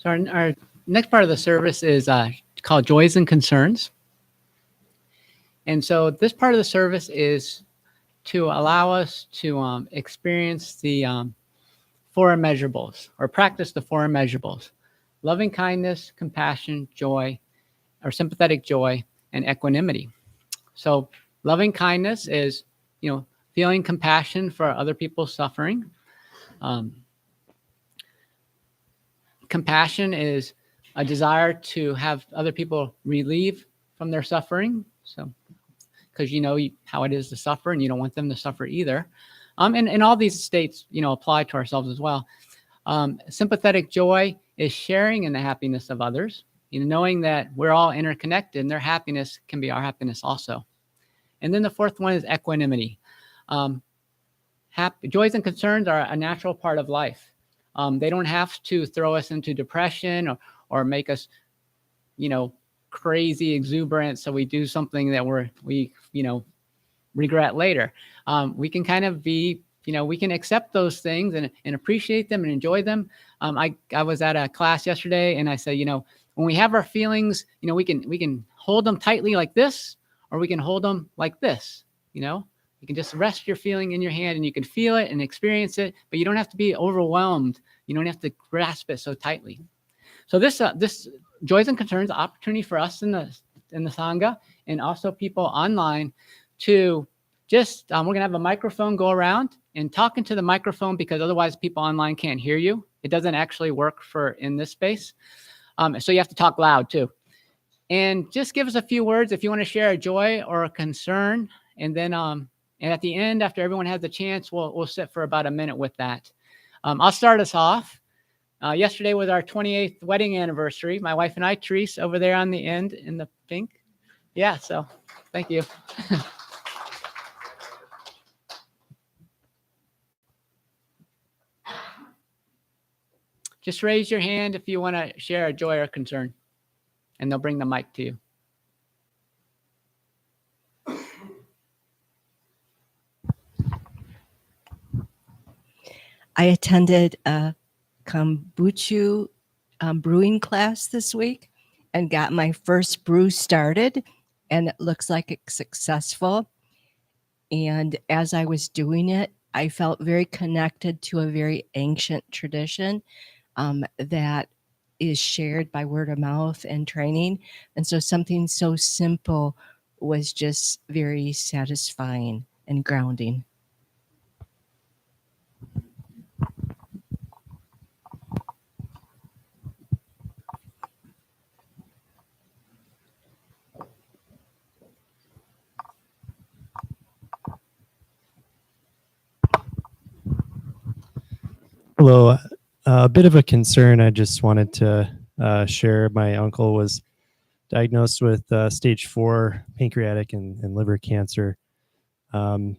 S1: So our next part of the service is called Joys and Concerns. And so this part of the service is to allow us to experience the four immeasurables, or practice the four immeasurables: loving kindness, compassion, joy, or sympathetic joy, and equanimity. So loving kindness is, feeling compassion for other people's suffering. Compassion is a desire to have other people relieve from their suffering. So, because you know how it is to suffer, and you don't want them to suffer either. And all these states, apply to ourselves as well. Sympathetic joy is sharing in the happiness of others, knowing that we're all interconnected and their happiness can be our happiness also. And then the fourth one is equanimity. Joys and concerns are a natural part of life. They don't have to throw us into depression or make us, crazy exuberant, so we do something that we regret later. We can kind of be, we can accept those things and appreciate them and enjoy them. I was at a class yesterday and I said, when we have our feelings, we can hold them tightly like this, or we can hold them like this. You can just rest your feeling in your hand and you can feel it and experience it, but you don't have to be overwhelmed. You don't have to grasp it so tightly. So this Joys and Concerns opportunity for us in the Sangha, and also people online, to just, we're going to have a microphone go around and talk into the microphone, because otherwise people online can't hear you. It doesn't actually work in this space. So you have to talk loud too. And just give us a few words if you want to share a joy or a concern. And then and at the end, after everyone has a chance, we'll sit for about a minute with that. I'll start us off. Yesterday was our 28th wedding anniversary. My wife and I, Therese, over there on the end in the pink. Yeah, so thank you. Just raise your hand if you want to share a joy or concern, and they'll bring the mic to you.
S3: I attended a kombucha brewing class this week and got my first brew started, and it looks like it's successful. And as I was doing it, I felt very connected to a very ancient tradition that is shared by word of mouth and training. And so something so simple was just very satisfying and grounding.
S4: Hello. A bit of a concern I just wanted to share. My uncle was diagnosed with stage 4 pancreatic and liver cancer. On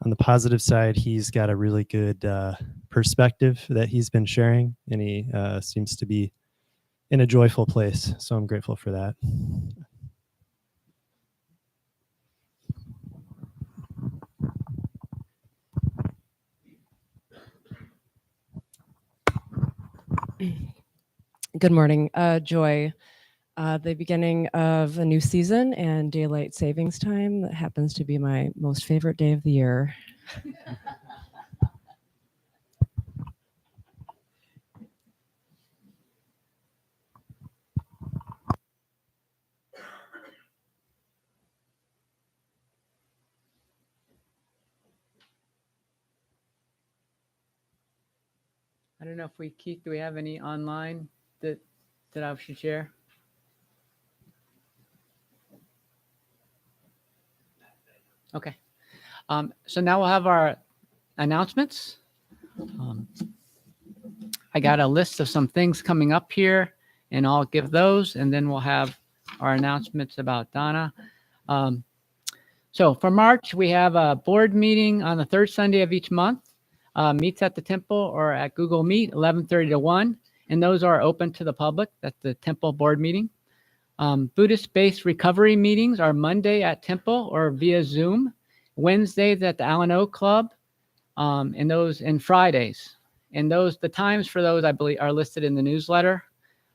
S4: the positive side, he's got a really good perspective that he's been sharing, and he seems to be in a joyful place. So I'm grateful for that.
S5: Good morning. Joy, the beginning of a new season and daylight savings time. That happens to be my most favorite day of the year.
S1: I don't know if Keith, do we have any online that I should share? Okay. So now we'll have our announcements. I got a list of some things coming up here, and I'll give those, and then we'll have our announcements about Donna. So for March, we have a board meeting on the third Sunday of each month. Meets at the temple or at Google Meet, 11:30 to 1, and those are open to the public. That's the temple board meeting. Buddhist-based recovery meetings are Monday at temple or via Zoom, Wednesdays at the Allen Club, and Fridays. And the times for those, I believe, are listed in the newsletter.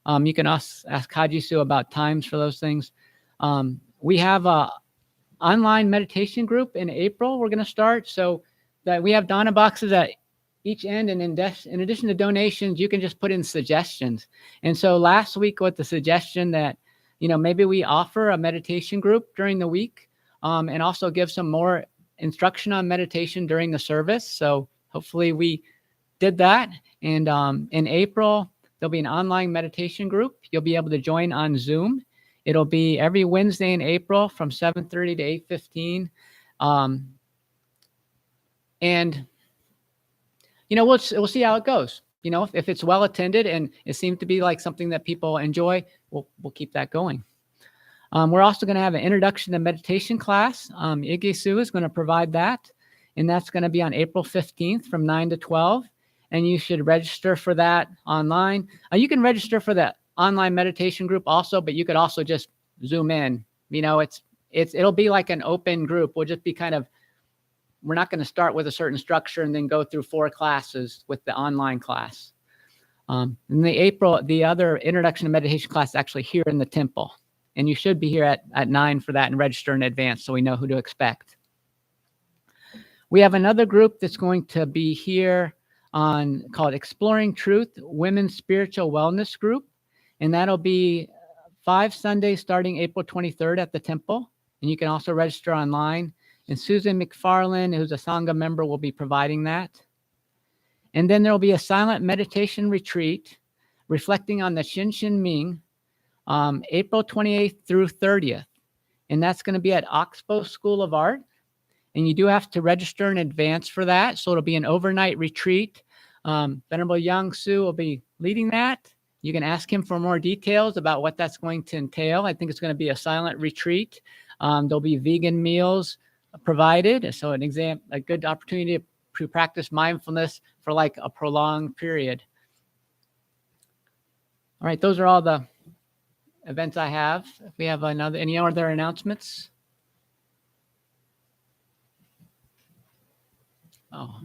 S1: You can ask Kajisu about times for those things. We have a online meditation group in April we're going to start. So that we have Dana boxes at each end, and in addition to donations, you can just put in suggestions. And so last week with the suggestion that, maybe we offer a meditation group during the week, and also give some more instruction on meditation during the service. So hopefully we did that. And in April, there'll be an online meditation group. You'll be able to join on Zoom. It'll be every Wednesday in April from 7:30 to 8:15. And we'll see how it goes. If it's well attended and it seems to be like something that people enjoy, we'll keep that going. We're also going to have an introduction to meditation class. Ige-Su is going to provide that, and that's going to be on April 15th from 9 to 12. And you should register for that online. You can register for the online meditation group also, but you could also just Zoom in. It'll be like an open group. We'll just be we're not going to start with a certain structure and then go through 4 classes with the online class. In the other introduction to meditation class is actually here in the temple. And you should be here at 9 for that and register in advance so we know who to expect. We have another group that's going to be here called Exploring Truth, Women's Spiritual Wellness Group. And that'll be 5 Sundays starting April 23rd at the temple. And you can also register online. And Susan McFarland, who's a Sangha member, will be providing that. And then there will be a silent meditation retreat reflecting on the Shinshin Ming, April 28th through 30th. And that's going to be at Oxbow School of Art. And you do have to register in advance for that. So it'll be an overnight retreat. Venerable Yang Su will be leading that. You can ask him for more details about what that's going to entail. I think it's going to be a silent retreat. There'll be vegan meals provided. So a good opportunity to practice mindfulness for like a prolonged period. All right, those are all the events I have. If we have any other announcements? Oh.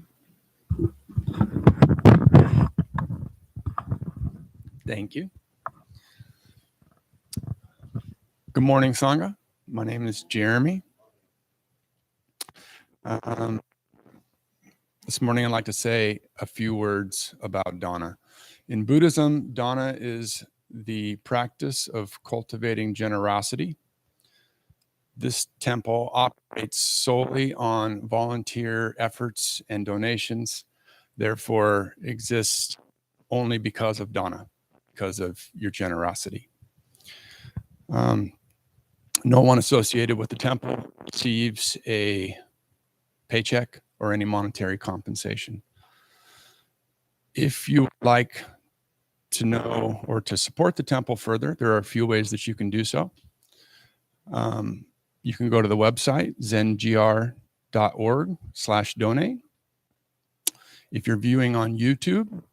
S6: Thank you. Good morning, Sangha. My name is Jeremy. This morning, I'd like to say a few words about dana. In Buddhism, dana is the practice of cultivating generosity. This temple operates solely on volunteer efforts and donations, therefore exists only because of dana, because of your generosity. No one associated with the temple receives a paycheck or any monetary compensation. If you would like to know or to support the temple further, there are a few ways that you can do so. You can go to the website, zengr.org/donate. If you're viewing on YouTube,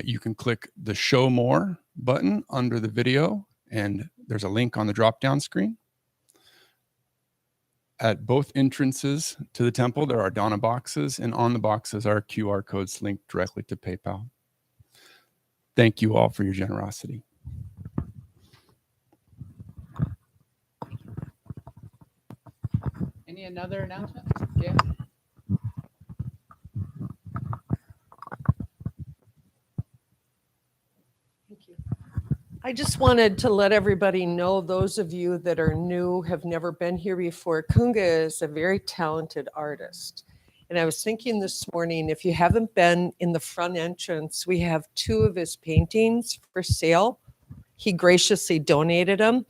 S6: you can click the Show More button under the video, and there's a link on the drop-down screen. At both entrances to the temple, there are dana boxes, and on the boxes are QR codes linked directly to PayPal. Thank you all for your generosity.
S1: Any other announcements? Yeah.
S7: Thank you. I just wanted to let everybody know, those of you that are new, have never been here before, Kunga is a very talented artist. And I was thinking this morning, if you haven't been in the front entrance, we have 2 of his paintings for sale. He graciously donated them.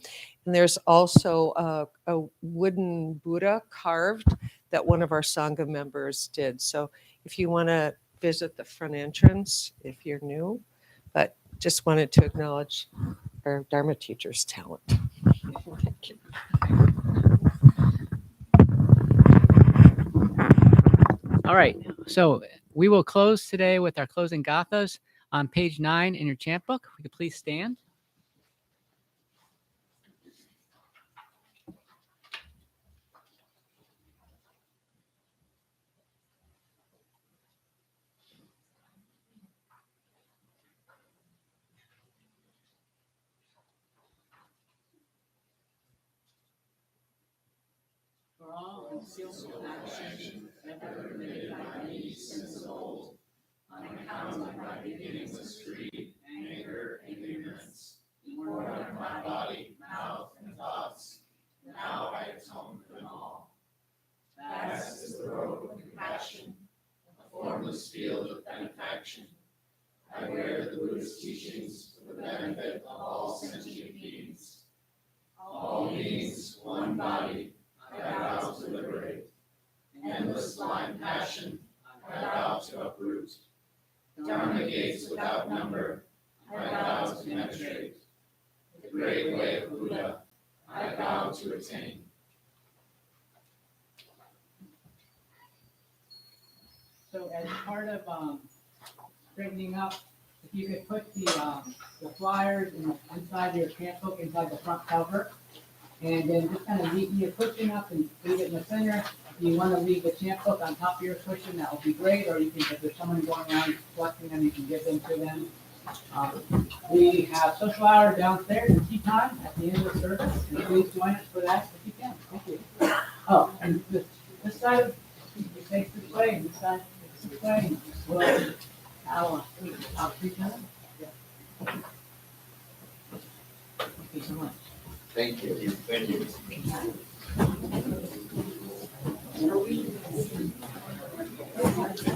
S7: And there's also a wooden Buddha carved that one of our Sangha members did. So if you want to visit the front entrance, if you're new, but just wanted to acknowledge our Dharma teacher's talent. Thank you.
S1: All right, so we will close today with our closing gathas on page 9 in your chant book. If we could please stand.
S2: skillful action, ever committed by me since of old, on account of my beginnings of greed, anger, and ignorance, poured on my body, mouth, and thoughts. Now I atone for them all. Vast is the road of compassion, a formless field of benefaction. I wear the Buddhist teachings for the benefit of all sentient beings. All beings, one body, I vow to liberate. Endless blind passion, I vow to uproot. Dharma gates without number, I vow to penetrate. The great way of Buddha, I vow to attain.
S1: So as part of straightening up, if you could put the flyers inside your camp book, inside the front cover, and then just kind of neat your cushion up and leave it in the center. If you want to leave the champ book on top of your cushion, that would be great. Or you can, if there's someone going around collecting them, you can give them to them. We have social hour downstairs and tea time at the end of the service. And please join us for that if you can. Thank you. Oh, and this side of you face this way, and this side this way. We'll I'll present. Yeah. Thank you so much.
S2: Thank you. Thank you.